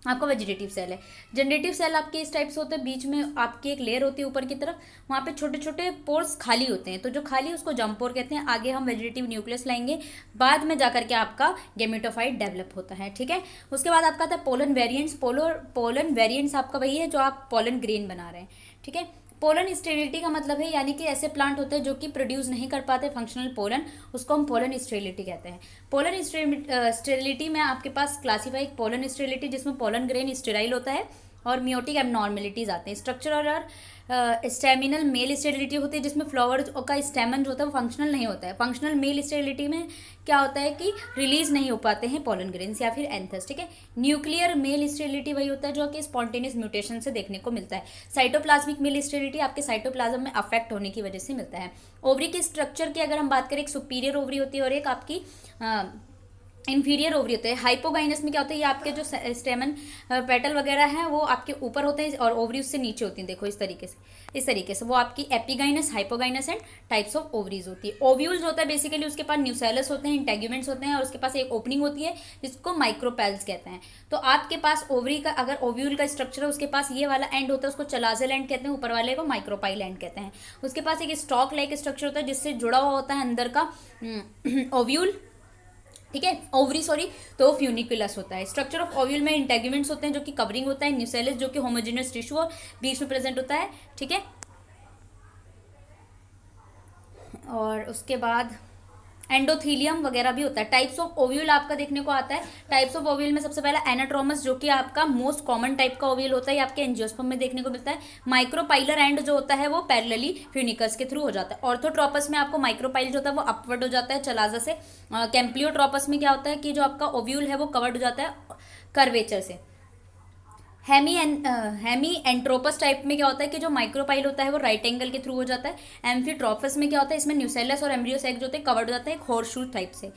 आपका वेजिटेटिव सेल है। जनरेटिव सेल आपके इस टाइप से होते हैं, बीच में आपकी एक लेयर होती है ऊपर की तरफ, वहाँ पे छोटे छोटे पोर्स खाली होते हैं। तो जो खाली उसको जंप पोर कहते हैं। आगे हम वेजिटेटिव न्यूक्लियस लाएंगे, बाद में जाकर के आपका गैमेटोफाइट डेवलप होता है, ठीक है। उसके बाद आपका आता है पोलन वेरिएंट्स। पोलन वेरिएंट्स आपका वही है जो आप पोलन ग्रेन बना रहे हैं, ठीक है। पोलन स्टेरिलिटी का मतलब है, यानी कि ऐसे प्लांट होते हैं जो कि प्रोड्यूस नहीं कर पाते फंक्शनल पोलन, उसको हम पोलन स्टेरिलिटी कहते हैं। पोलन स्टेरिलिटी में आपके पास क्लासीफाई पोलन स्टेरिलिटी, जिसमें पोलन ग्रेन स्टेराइल होता है, और मियोटिक एबनॉर्मेलिटीज़ आते हैं। स्ट्रक्चर और स्टेमिनल मेल स्टेरिलिटी होती है, जिसमें फ्लावर का स्टेमन जो होता है वो फंक्शनल नहीं होता है। फंक्शनल मेल स्टेरिलिटी में क्या होता है कि रिलीज नहीं हो पाते हैं पोलन ग्रेन्स या फिर एंथस, ठीक है। न्यूक्लियर मेल स्टेरिलिटी वही होता है जो कि स्पॉन्टेनियस म्यूटेशन से देखने को मिलता है। साइटोप्लाज्मिक मेल स्टेरिलिटी आपके साइटोप्लाज्म में अफेक्ट होने की वजह से मिलता है। ओवरी के स्ट्रक्चर की अगर हम बात करें, एक सुपीरियर ओवरी होती है और एक आपकी इन्फीरियर ओवरी होते हैं। हाइपोगाइनस में क्या होता है, ये आपके जो स्टेमन पेटल वगैरह हैं वो आपके ऊपर होते हैं और ओवरी उससे नीचे होती हैं। देखो इस तरीके से वो आपकी epigynous, hypogynous and types of ovaries होती है। ओव्यूल्स होता है बेसिकली, उसके पास न्यूसेलस होते हैं, इंटेग्यूमेंट्स होते हैं और उसके पास एक ओपनिंग होती है जिसको माइक्रोपेल्स कहते हैं। तो आपके पास ओवरी का अगर ओव्यूल का स्ट्रक्चर है, उसके पास ये वाला एंड होता है, उसको चलाजल एंड कहते हैं, ऊपर वाले को माइक्रोपाइल एंड कहते हैं। उसके पास एक स्टॉक लाइक स्ट्रक्चर होता है जिससे जुड़ा हुआ होता है अंदर का ओव्यूल, ठीक है, ओवरी सॉरी, तो फ्यूनिकुलस होता है। स्ट्रक्चर ऑफ ओव्यूल में इंटेग्यूमेंट्स होते हैं जो कि कवरिंग होता है, न्यूसेलस जो कि होमोजेनियस टिश्यू और बीच में प्रेजेंट होता है, ठीक है। और उसके बाद एंडोथीलियम वगैरह भी होता है। टाइप्स ऑफ ओव्यूल आपका देखने को आता है। टाइप्स ऑफ ओव्यूल में सबसे पहला एनाट्रोमस जो कि आपका मोस्ट कॉमन टाइप का ओव्यूल होता है, ये आपके एंजियोस्पर्म में देखने को मिलता है। माइक्रोपाइलर एंड जो होता है वो पैरेलली फ्यूनिकस के थ्रू हो जाता है। ऑर्थोट्रोपस में आपको माइक्रोपाइल जो होता है वो अपवर्ड हो जाता है चलाजा से। कैम्प्लियोट्रोपस में क्या होता है कि जो आपका ओव्यूल है वो कवर्ड हो जाता है कर्वेचर से। हेमी एंट्रोपस टाइप में क्या होता है कि जो माइक्रोपाइल होता है वो राइट एंगल के थ्रू हो जाता है। एम्फीट्रोपस में क्या होता है, इसमें न्यूसेलस और एम्ब्रियोसैक जो होते हैं कवर्ड हो जाता है एक हॉर्सशू टाइप से।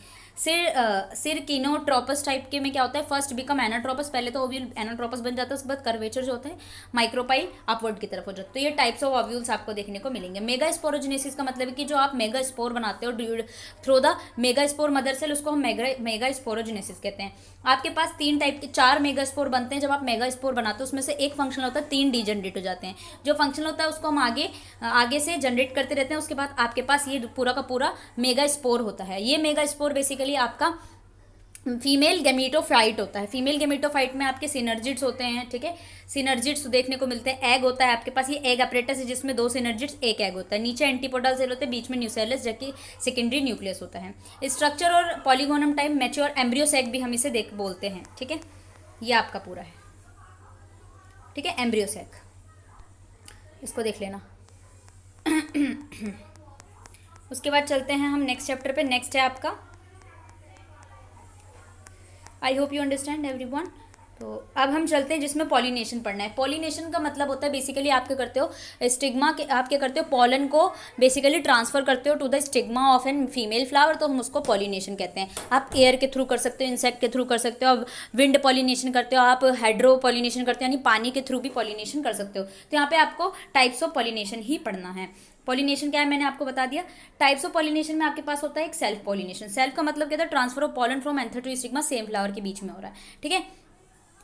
सिरकिनोट्रोपस टाइप के में क्या होता है, फर्स्ट बिकम एनाट्रोपस, पहले तो ओव्यूल एनाट्रोपस बन जाता है, उसके बाद कर्वेचर जो होता है माइक्रोपाइल अपवर्ड की तरफ हो जाता है। तो ये टाइप्स ऑफ ओव्यूल्स आपको देखने को मिलेंगे। मेगास्पोरोजेनेसिस का मतलब है कि जो आप मेगास्पोर बनाते हो through the megaspore mother cell, उसको हम मेगास्पोरोजेनेसिस कहते हैं। आपके पास 3 टाइप के 4 मेगास्पोर बनते हैं। जब आप मेगास्पोर बनाते हो उसमें से एक फंक्शनल होता है, 3 डीजनरेट हो जाते हैं। जो फंक्शनल होता है उसको हम आगे से जनरेट करते रहते हैं। उसके बाद आपके पास ये पूरा का पूरा मेगास्पोर होता है। ये मेगास्पोर बेसिकली आपका फीमेल गेमेटोफाइट होता है। फीमेल गेमेटोफाइट में आपके सिनर्जिड्स होते हैं, ठीक है, सिनर्जिड्स देखने को मिलते हैं। एग होता है आपके पास, ये एग अपरेटस है जिसमें 2 सिनर्जिड्स, एक एग होता है। नीचे एंटीपोडल सेल होते हैं, बीच में न्यूसेलस जबकि सेकेंडरी न्यूक्लियस होता है। स्ट्रक्चर और पॉलीगोनम टाइप मैच्योर एम्ब्रियोसैक भी हम इसे बोलते हैं, ठीक है। ये आपका पूरा है, ठीक है, एम्ब्रियोसैक, इसको देख लेना। उसके बाद चलते हैं हम नेक्स्ट चैप्टर पे। नेक्स्ट है आपका, I hope you understand everyone. तो अब हम चलते हैं जिसमें पॉलिनेशन पढ़ना है। पॉलिनेशन का मतलब होता है बेसिकली आप क्या करते हो, स्टिग्मा के आप क्या करते हो, पॉलन को बेसिकली ट्रांसफर करते हो to the stigma of an female flower, तो हम उसको पॉलिनेशन कहते हैं। आप एयर के थ्रू कर सकते हो, इंसेक्ट के थ्रू कर सकते हो, आप विंड पॉलिनेशन करते हो, आप हाइड्रो पॉलिनेशन करते हो, यानी पानी के थ्रू भी पॉलिनेशन कर सकते हो। तो यहाँ पे आपको टाइप्स ऑफ पॉलिनेशन ही पढ़ना है। पॉलिनेशन क्या है मैंने आपको बता दिया। टाइप्स ऑफ पॉलिनेशन में आपके पास होता है एक सेल्फ पॉलिनेशन। सेल्फ का मतलब क्या था, transfer of pollen from anther to stigma, same flower के बीच में हो रहा है, ठीक है।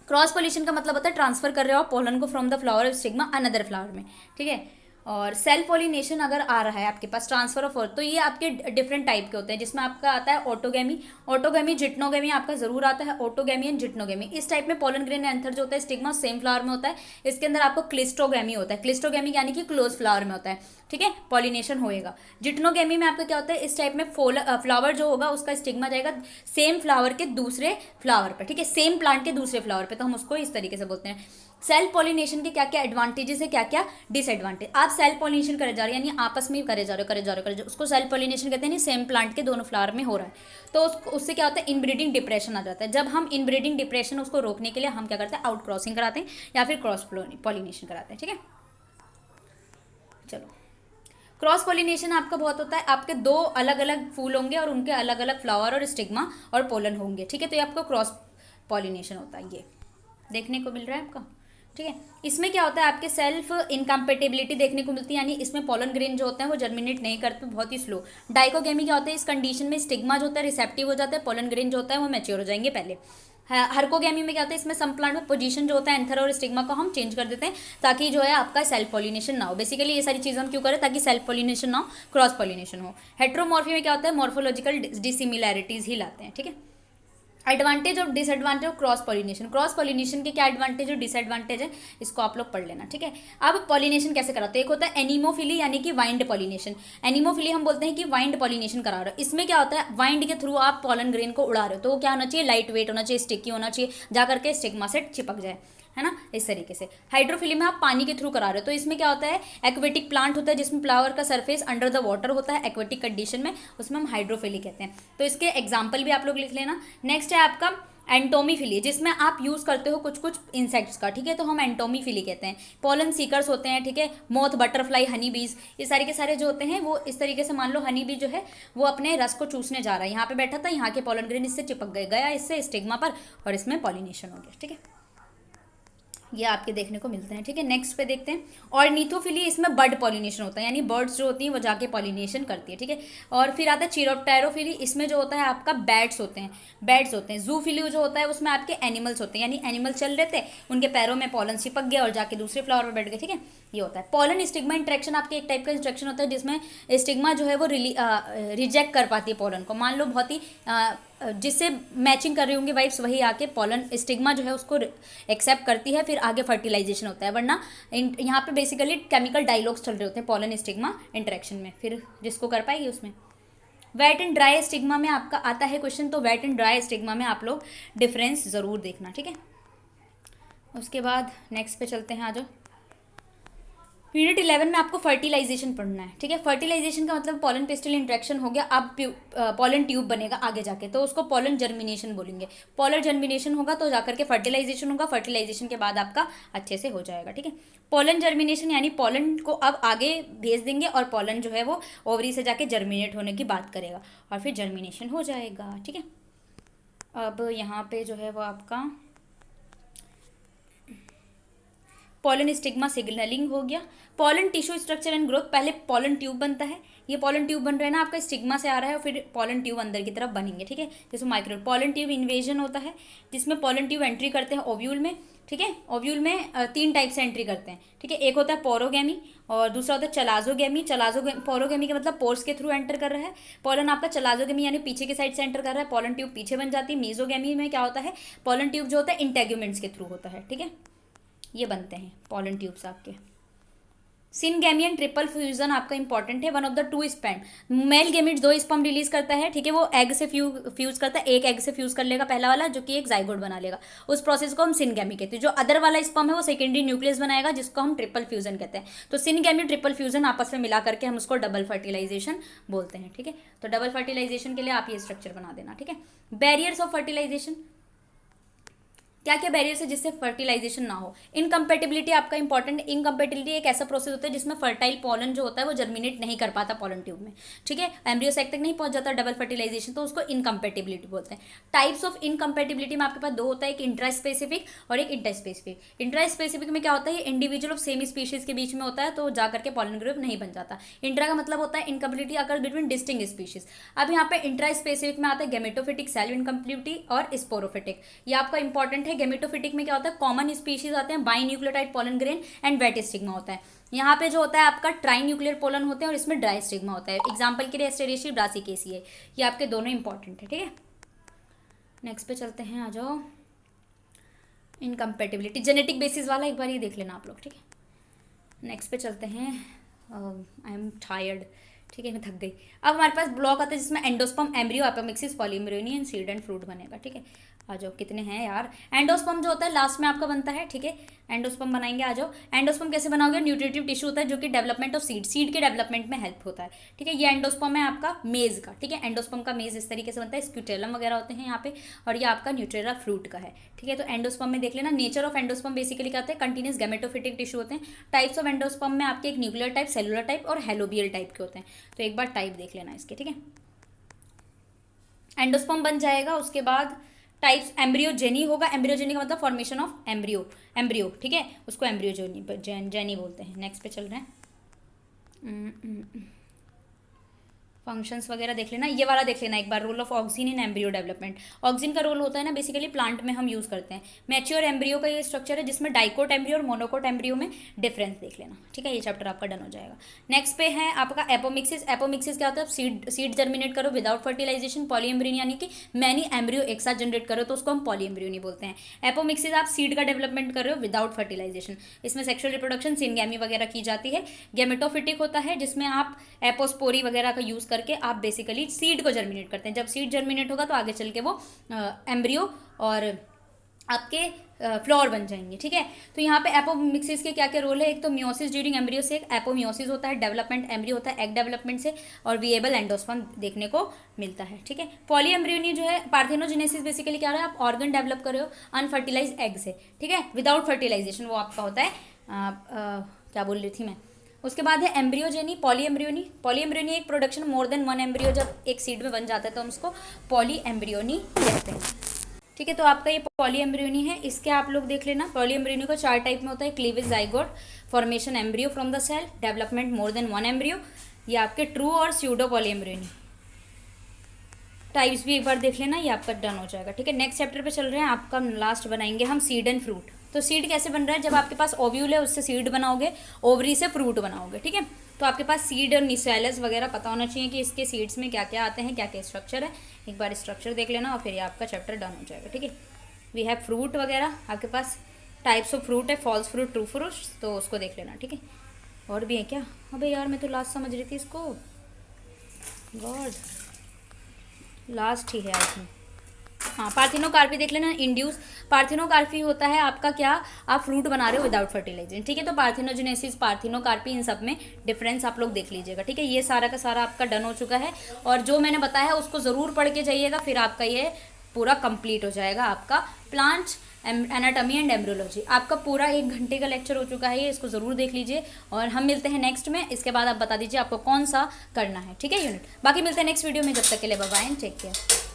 क्रॉस पॉलिनेशन का मतलब होता है ट्रांसफर कर रहे हो पॉलन को from the flower of stigma another flower में, ठीक है। और सेल्फ पॉलिनेशन अगर आ रहा है आपके पास ट्रांसफर ऑफ, तो ये आपके डिफरेंट टाइप के होते हैं, जिसमें आपका आता है ऑटोगेमी, जिटनोगेमी आपका जरूर आता है, ऑटोगेमी एंड जिटनोगेमी। इस टाइप में पॉलन ग्रेन एंथर जो होता है स्टिग्मा सेम फ्लावर में होता है। इसके अंदर आपको क्लिस्टोगेमी होता है, क्लिस्टोगेमी यानी कि क्लोज फ्लावर में होता है, ठीक है, पॉलिनेशन होएगा। जिटनोगेमी में आपका क्या होता है, इस टाइप में फ्लावर जो होगा उसका स्टिग्मा जाएगा सेम फ्लावर के दूसरे फ्लावर पर, ठीक है, सेम प्लांट के दूसरे फ्लावर पे, तो हम उसको इस तरीके से बोलते हैं। सेल्फ पॉलिनेशन के क्या क्या एडवांटेजेस है, क्या क्या डिसएडवांटेज। आप सेल्फ पॉलिनेशन करे जा रहे हैं यानी आपस में करे जा रहे हो, उसको सेल्फ पॉलिनेशन कहते हैं। सेम प्लांट के दोनों फ्लावर में हो रहा है, तो उससे क्या होता है, इनब्रीडिंग डिप्रेशन आ जाता है। जब हम इनब्रीडिंग डिप्रेशन उसको रोकने के लिए हम क्या करते हैं, आउट क्रॉसिंग कराते हैं या फिर क्रॉस पॉलिनेशन कराते हैं, ठीक है। चलो, क्रॉस पॉलिनेशन आपका बहुत होता है, आपके 2 अलग अलग फूल होंगे और उनके अलग अलग फ्लावर और स्टिग्मा और पोलन होंगे, ठीक है, तो ये आपको क्रॉस पॉलिनेशन होता है, ये देखने को मिल रहा है आपका, ठीक है। इसमें क्या होता है, आपके सेल्फ इनकम्पेटेबिलिटी देखने को मिलती है, यानी इसमें पॉलन ग्रेन जो होते हैं वो जर्मिनेट नहीं करते, बहुत ही स्लो। डाइकोगेमी क्या होता है, इस कंडीशन में स्टिग्मा जो होता है रिसेप्टिव हो जाता है, पॉलन ग्रेन जो होता है वो मैच्योर हो जाएंगे पहले। हर्कोगेमी में क्या होता है, इसमें सम प्लांट में पोजीशन जो होता है एंथर और स्टिग्मा को हम चेंज कर देते हैं ताकि जो है आपका सेल्फ पॉलिनेशन ना हो। बेसिकली ये सारी चीज़ें हम क्यों करें, ताकि सेल्फ पॉलिनेशन ना हो, क्रॉस पॉलिनेशन हो। हेट्रोमॉर्फी में क्या होता है, मॉर्फोलॉजिकल डिसिमिलैरिटीज ही लाते हैं, ठीक है। एडवांटेज और disadvantage of cross pollination. Cross pollination के क्या एडवांटेज और डिसएडवांटेज है, इसको आप लोग पढ़ लेना, ठीक है। अब पॉलिनेशन कैसे कराते हैं, एक होता है एनीमोफिली यानी कि वाइंड पॉलिनेशन। एनीमोफिली हम बोलते हैं कि वाइंड पॉलिनेशन करा रहे हो। इसमें क्या होता है, वाइंड के थ्रू आप पॉलन ग्रेन को उड़ा रहे हो, तो वो क्या होना चाहिए, लाइट वेट होना चाहिए, स्टिकी होना चाहिए, जा करके स्टिग्मा से चिपक जाए। है ना, इस तरीके से। हाइड्रोफिली में आप पानी के थ्रू करा रहे हो, तो इसमें क्या होता है, एक्वेटिक प्लांट होता है जिसमें फ्लावर का सरफेस अंडर द वाटर होता है एक्वेटिक कंडीशन में, उसमें हम हाइड्रोफिली कहते हैं। तो इसके एग्जाम्पल भी आप लोग लिख लेना। नेक्स्ट है आपका एंटोमीफिली, जिसमें आप यूज़ करते हो कुछ कुछ इंसेक्ट्स का, ठीक है, तो हम एंटोमीफिली कहते हैं। पोलन सीकर्स होते हैं, ठीक है, मोथ, बटरफ्लाई, हनी बीज, ये सारे के सारे जो होते हैं वो इस तरीके से, मान लो हनी बी जो है वो अपने रस को चूसने जा रहा है, यहाँ पे बैठा था, यहाँ के पोलन ग्रेन इससे चिपक गया इससे स्टिग्मा पर, और इसमें पॉलिनेशन हो गया, ठीक है, ये आपके देखने को मिलते हैं, ठीक है। नेक्स्ट पे देखते हैं ऑर्निथोफिली, इसमें बर्ड पॉलिनेशन होता है, यानी बर्ड्स जो होती हैं वो जाके पॉलिनेशन करती है, ठीक है। और फिर आता है चिरोप्टेरोफिली, इसमें जो होता है आपका बैट्स होते हैं। जूफिली जो होता है उसमें आपके एनिमल्स होते हैं, यानी एनिमल चल रहे थे, उनके पैरों में पॉलन चिपक गया और जाके दूसरे फ्लावर पर बैठ गए, ठीक है, ये होता है। पॉलन स्टिग्मा इंट्रैक्शन आपके एक टाइप का इंट्रैक्शन होता है जिसमें स्टिग्मा जो है वो रिजेक्ट कर पाती है पॉलन को, मान लो बहुत ही जिससे मैचिंग कर रही होंगी वाइब्स, वही आके पॉलन स्टिग्मा जो है उसको एक्सेप्ट करती है, फिर आगे फर्टिलाइजेशन होता है। वरना यहाँ पे बेसिकली केमिकल डायलॉग्स चल रहे होते हैं पॉलन स्टिग्मा इंटरेक्शन में, फिर जिसको कर पाएगी उसमें। वेट एंड ड्राई स्टिग्मा में आपका आता है क्वेश्चन, तो वेट एंड ड्राई स्टिग्मा में आप लोग डिफरेंस ज़रूर देखना, ठीक है। उसके बाद नेक्स्ट पे चलते हैं, आ जाओ। यूनिट 11 में आपको फर्टिलाइजेशन पढ़ना है, ठीक है। फर्टिलाइजेशन का मतलब पॉलन पेस्टिल इंट्रैक्शन हो गया, अब पॉलन ट्यूब बनेगा आगे जाके, तो उसको पॉलन जर्मिनेशन बोलेंगे। पॉलर जर्मिनेशन होगा तो जाकर के फर्टिलाइजेशन होगा, फर्टिलाइजेशन के बाद आपका अच्छे से हो जाएगा, ठीक है। पॉलन जर्मिनेशन यानी पॉलन को अब आगे भेज देंगे और पॉलन जो है वो ओवरी से जाके जर्मिनेट होने की बात करेगा और फिर जर्मिनेशन हो जाएगा, ठीक है। अब यहाँ पे जो है वो आपका पॉलन स्टिग्मा सिग्नलिंग हो गया। Pollen tissue structure and growth, पहले पॉलन ट्यूब बनता है, ये पॉलन ट्यूब बन रहा है ना आपका, स्टिग्मा से आ रहा है और फिर पॉलन ट्यूब अंदर की तरफ बनेंगे, ठीक है, जैसे माइक्रो। पॉलन ट्यूब इन्वेजन होता है जिसमें पॉलन ट्यूब एंट्री करते हैं ओव्यूल में, ठीक है। ओव्यूल में 3 टाइप से एंट्री करते हैं, ठीक है। एक होता है पोरोगेमी और दूसरा होता है चलाजोगेमी। पोरोगेमी का मतलब पोर्स के थ्रू एंटर कर रहा है, पॉलन आपका चलाजोगेमी यानी पीछे की साइड से एंटर कर रहा है, पॉलन ट्यूब पीछे बन जाती है। मीजोगेमी में क्या होता है, पॉलन ट्यूब जो होता है इंटेग्यूमेंट्स के थ्रू होता है, ठीक है, ये बनते हैं पॉलन ट्यूब्स आपके। सिनगैमी एंड ट्रिपल फ्यूजन आपका इंपॉर्टेंट है। One of the 2 sperm, male gamete 2 sperm release करता है, ठीक है, वो एग से फ्यूज करता है, एक एग से फ्यूज कर लेगा पहला वाला, जो कि एक जाइगोट बना लेगा, उस प्रोसेस को हम सिनगैमी कहते हैं। जो अदर वाला स्पर्म है वो सेकेंडरी न्यूक्लियस बनाएगा, जिसको हम ट्रिपल फ्यूजन कहते हैं। तो सिनगैमी ट्रिपल फ्यूजन आपस में मिला करके हम उसको डबल फर्टिलाइजेशन बोलते हैं, ठीक है। तो डबल फर्टिलाइजेशन के लिए आप ये स्ट्रक्चर बना देना, ठीक है। बैरियर्स ऑफ फर्टिलाइजेशन, क्या क्या बैरियर्स है जिससे फर्टिलाइजेशन ना हो। इनकम्पेटिबिलिटी आपका इंपॉर्टेंट। इनकम्पेटिबिलिटी एक ऐसा प्रोसेस होता है जिसमें फर्टाइल पॉलन जो होता है वो जर्मिनेट नहीं कर पाता पॉलन ट्यूब में, ठीक है, एम्ब्रियो सैक तक नहीं पहुंच जाता डबल फर्टिलाइजेशन, तो उसको इनकम्पेटिबिलिटी बोलते हैं। टाइप्स ऑफ इनकम्पेटिबिलिटी में आपके पास 2 होता है, एक इंट्रा स्पेसिफिक और एक इंटर स्पेसिफिक। इंट्रा स्पेसिफिक में क्या होता है, इंडिविजुअल ऑफ सेम स्पीशीज के बीच में होता है, तो जाकर के पॉलन ग्रुप नहीं बन जाता। इंट्रा का मतलब होता है इनकम्प्लीटी अकर बिटवीन डिस्टिंक्ट स्पीशीज। अब यहाँ पे इंट्रा स्पेसिफिक में आता है गेमेटोफिटिक, सेल इनकम्प्लीटी और स्पोरोफिटिक। ये आपका इंपॉर्टेंट है। गेमेटोफिटिक में क्या होता है, कॉमन स्पीशीज आते हैं, binucleotide pollen grain and wet stigma होता है। यहाँ पे जो होता है आपका ट्राइन्यूक्लियर पोलन होते हैं और इसमें ड्राई स्टिग्मा होता है। एग्जांपल के लिए एस्टेरेशिया, ब्रासिकेसिया, ये आपके दोनों इंपॉर्टेंट है, ठीक है। नेक्स्ट पे चलते हैं, आ जाओ। इनकम्पेटिबिलिटी जेनेटिक बेसिस वाला एक बार ये देख लेना आप लोग, ठीक है। नेक्स्ट पे चलते हैं, आई एम टायर्ड, ठीक है, मैं थक गई। अब हमारे पास ब्लॉक आता है जिसमें endosperm, embryo, apomixis, polyembryony and seed and fruit बनेगा, ठीक है। आ जाओ, कितने हैं यार। एंडोस्पर्म जो होता है लास्ट में आपका बनता है, ठीक है, एंडोस्पर्म बनाएंगे। आ जाओ, एंडोस्पर्म कैसे बनाओगे, न्यूट्रिटिव टिश्यू होता है जो कि डेवलपमेंट ऑफ सीड के डेवलपमेंट में हेल्प होता है, ठीक है। ये एंडोस्पर्म है आपका मेज का, ठीक है, एंडोस्पर्म का मेज इस तरीके से बनता है, स्क्यूटेलम वगैरह होते हैं यहाँ पे, और ये आपका न्यूट्रेला फ्रूट का है, ठीक है। तो एंडोस्पर्म में देख लेना, नेचर ऑफ एंडोस्पर्म बेसिकली क्या होता है, कंटिन्यूस गैमेटोफिटिक टिश्यू होते हैं। टाइप्स ऑफ एंडोस्पर्म में आपके एक न्यूक्लियर टाइप, सेलुलर टाइप और हेलोबियल टाइप के होते हैं, तो एक बार टाइप देख लेना इसके, ठीक है। एंडोस्पर्म बन जाएगा, उसके बाद टाइप्स एम्ब्रियोजेनी होगा। एम्ब्रियोजेनी का मतलब फॉर्मेशन ऑफ एम्ब्रियो, ठीक है, उसको एम्ब्रियोजेनी बोलते हैं। नेक्स्ट पे चल रहे हैं, फंक्शंस वगैरह देख लेना, ये वाला देख लेना एक बार, role of auxin in embryo development. Auxin का रोल होता है ना बेसिकली प्लांट में हम यूज़ करते हैं। मैच्योर एम्ब्रियो का ये स्ट्रक्चर है जिसमें डाइकोट एम्ब्रियो और मोनोकोट एम्ब्रियो में डिफरेंस देख लेना, ठीक है, ये चैप्टर आपका डन हो जाएगा। नेक्स्ट पे है आपका एपोमिक्सिस। एपोमिक्सिस क्या होता है, सीड जर्मिनेट करो विदाउट फर्टिलाइजेशन, पॉलीएम्ब्रियोनी यानी कि मैनी एम्ब्रियो एक साथ जनरेट करो तो उसको हम पॉलीएम्ब्रियोनी बोलते हैं। एपोमिक्सिस आप सीड का डेवलपमेंट कर रहे हो विदाउट फर्टिलाइजेशन, इसमें सेक्सुअल रिप्रोडक्शन सिनगैमी वगैरह की जाती है। गेमेटोफिटिक होता है जिसमें आप एपोस्पोरी वगैरह का यूज़ करके आप बेसिकली सीड को जर्मिनेट करते हैं। जब सीड जर्मिनेट होगा तो आगे चल के वो एम्ब्रियो और आपके फ्लोर बन जाएंगे, ठीक है। तो यहाँ पे एपोमिक्सिस के क्या क्या रोल है, एक तो मियोसिस ड्यूरिंग एम्ब्रियो से, एपोमियोसिस होता है, डेवलपमेंट एम्ब्रियो होता है एग डेवलपमेंट से, और विएबल एंडोस्पर्म देखने को मिलता है, ठीक है। पॉली एम्ब्रियोनी जो है, पार्थेनोजेनेसिस बेसिकली क्या रहा है, आप ऑर्गन डेवलप कर रहे हो अनफर्टिलाइज एग से, ठीक है, विदाउट फर्टिलाइजेशन, वो आपका होता है क्या बोल रही थी मैं। उसके बाद है embryogeny, polyembryony. Polyembryony एक production more than one embryo जब एक सीड में बन जाता है तो हम उसको पॉली एम्ब्रियोनी कहते हैं, ठीक है। तो आपका ये पॉली एम्ब्रियोनी है, इसके आप लोग देख लेना। पॉली एम्ब्रियोनी को 4 टाइप में होता है, cleavage zygote, formation embryo from the cell, development more than one embryo, ये आपके ट्रू और स्यूडो पॉली एम्ब्रियोनी टाइप्स भी एक बार देख लेना, ये आपका डन हो जाएगा, ठीक है। नेक्स्ट चैप्टर पे चल रहे हैं, आपका लास्ट बनाएंगे हम सीड एंड फ्रूट। तो सीड कैसे बन रहा है, जब आपके पास ओव्यूल है उससे सीड बनाओगे, ओवरी से फ्रूट बनाओगे, ठीक है। तो आपके पास सीड और निसैलस वगैरह पता होना चाहिए कि इसके सीड्स में क्या क्या आते हैं, क्या क्या स्ट्रक्चर है, एक बार स्ट्रक्चर देख लेना और फिर ये आपका चैप्टर डन हो जाएगा, ठीक है। वी हैव फ्रूट वगैरह, आपके पास टाइप्स ऑफ फ्रूट है, फॉल्स फ्रूट, ट्रू फ्रूट, तो उसको देख लेना, ठीक है। और भी है क्या, अबे यार मैं तो लास्ट समझ रही थी इसको, गॉड लास्ट ही है आई थिंक। हाँ, पार्थिनोकार्पी देख लेना, इंड्यूस पार्थिनोकार्पी होता है आपका क्या, आप फ्रूट बना रहे हो विदाउट फर्टिलाइजेशन, ठीक है। तो पार्थिनोजेनेसिस, पार्थिनोकार्पी, इन सब में डिफरेंस आप लोग देख लीजिएगा, ठीक है। ये सारा का सारा आपका डन हो चुका है, और जो मैंने बताया है उसको ज़रूर पढ़ के जाइएगा, फिर आपका ये पूरा कंप्लीट हो जाएगा आपका प्लांट एनाटॉमी एंड एम्ब्रियोलॉजी। आपका पूरा 1 घंटे का लेक्चर हो चुका है ये, इसको ज़रूर देख लीजिए, और हम मिलते हैं नेक्स्ट में। इसके बाद आप बता दीजिए आपको कौन सा करना है, ठीक है यूनिट। बाकी मिलते हैं नेक्स्ट वीडियो में, जब तक के लिए bye bye and take care.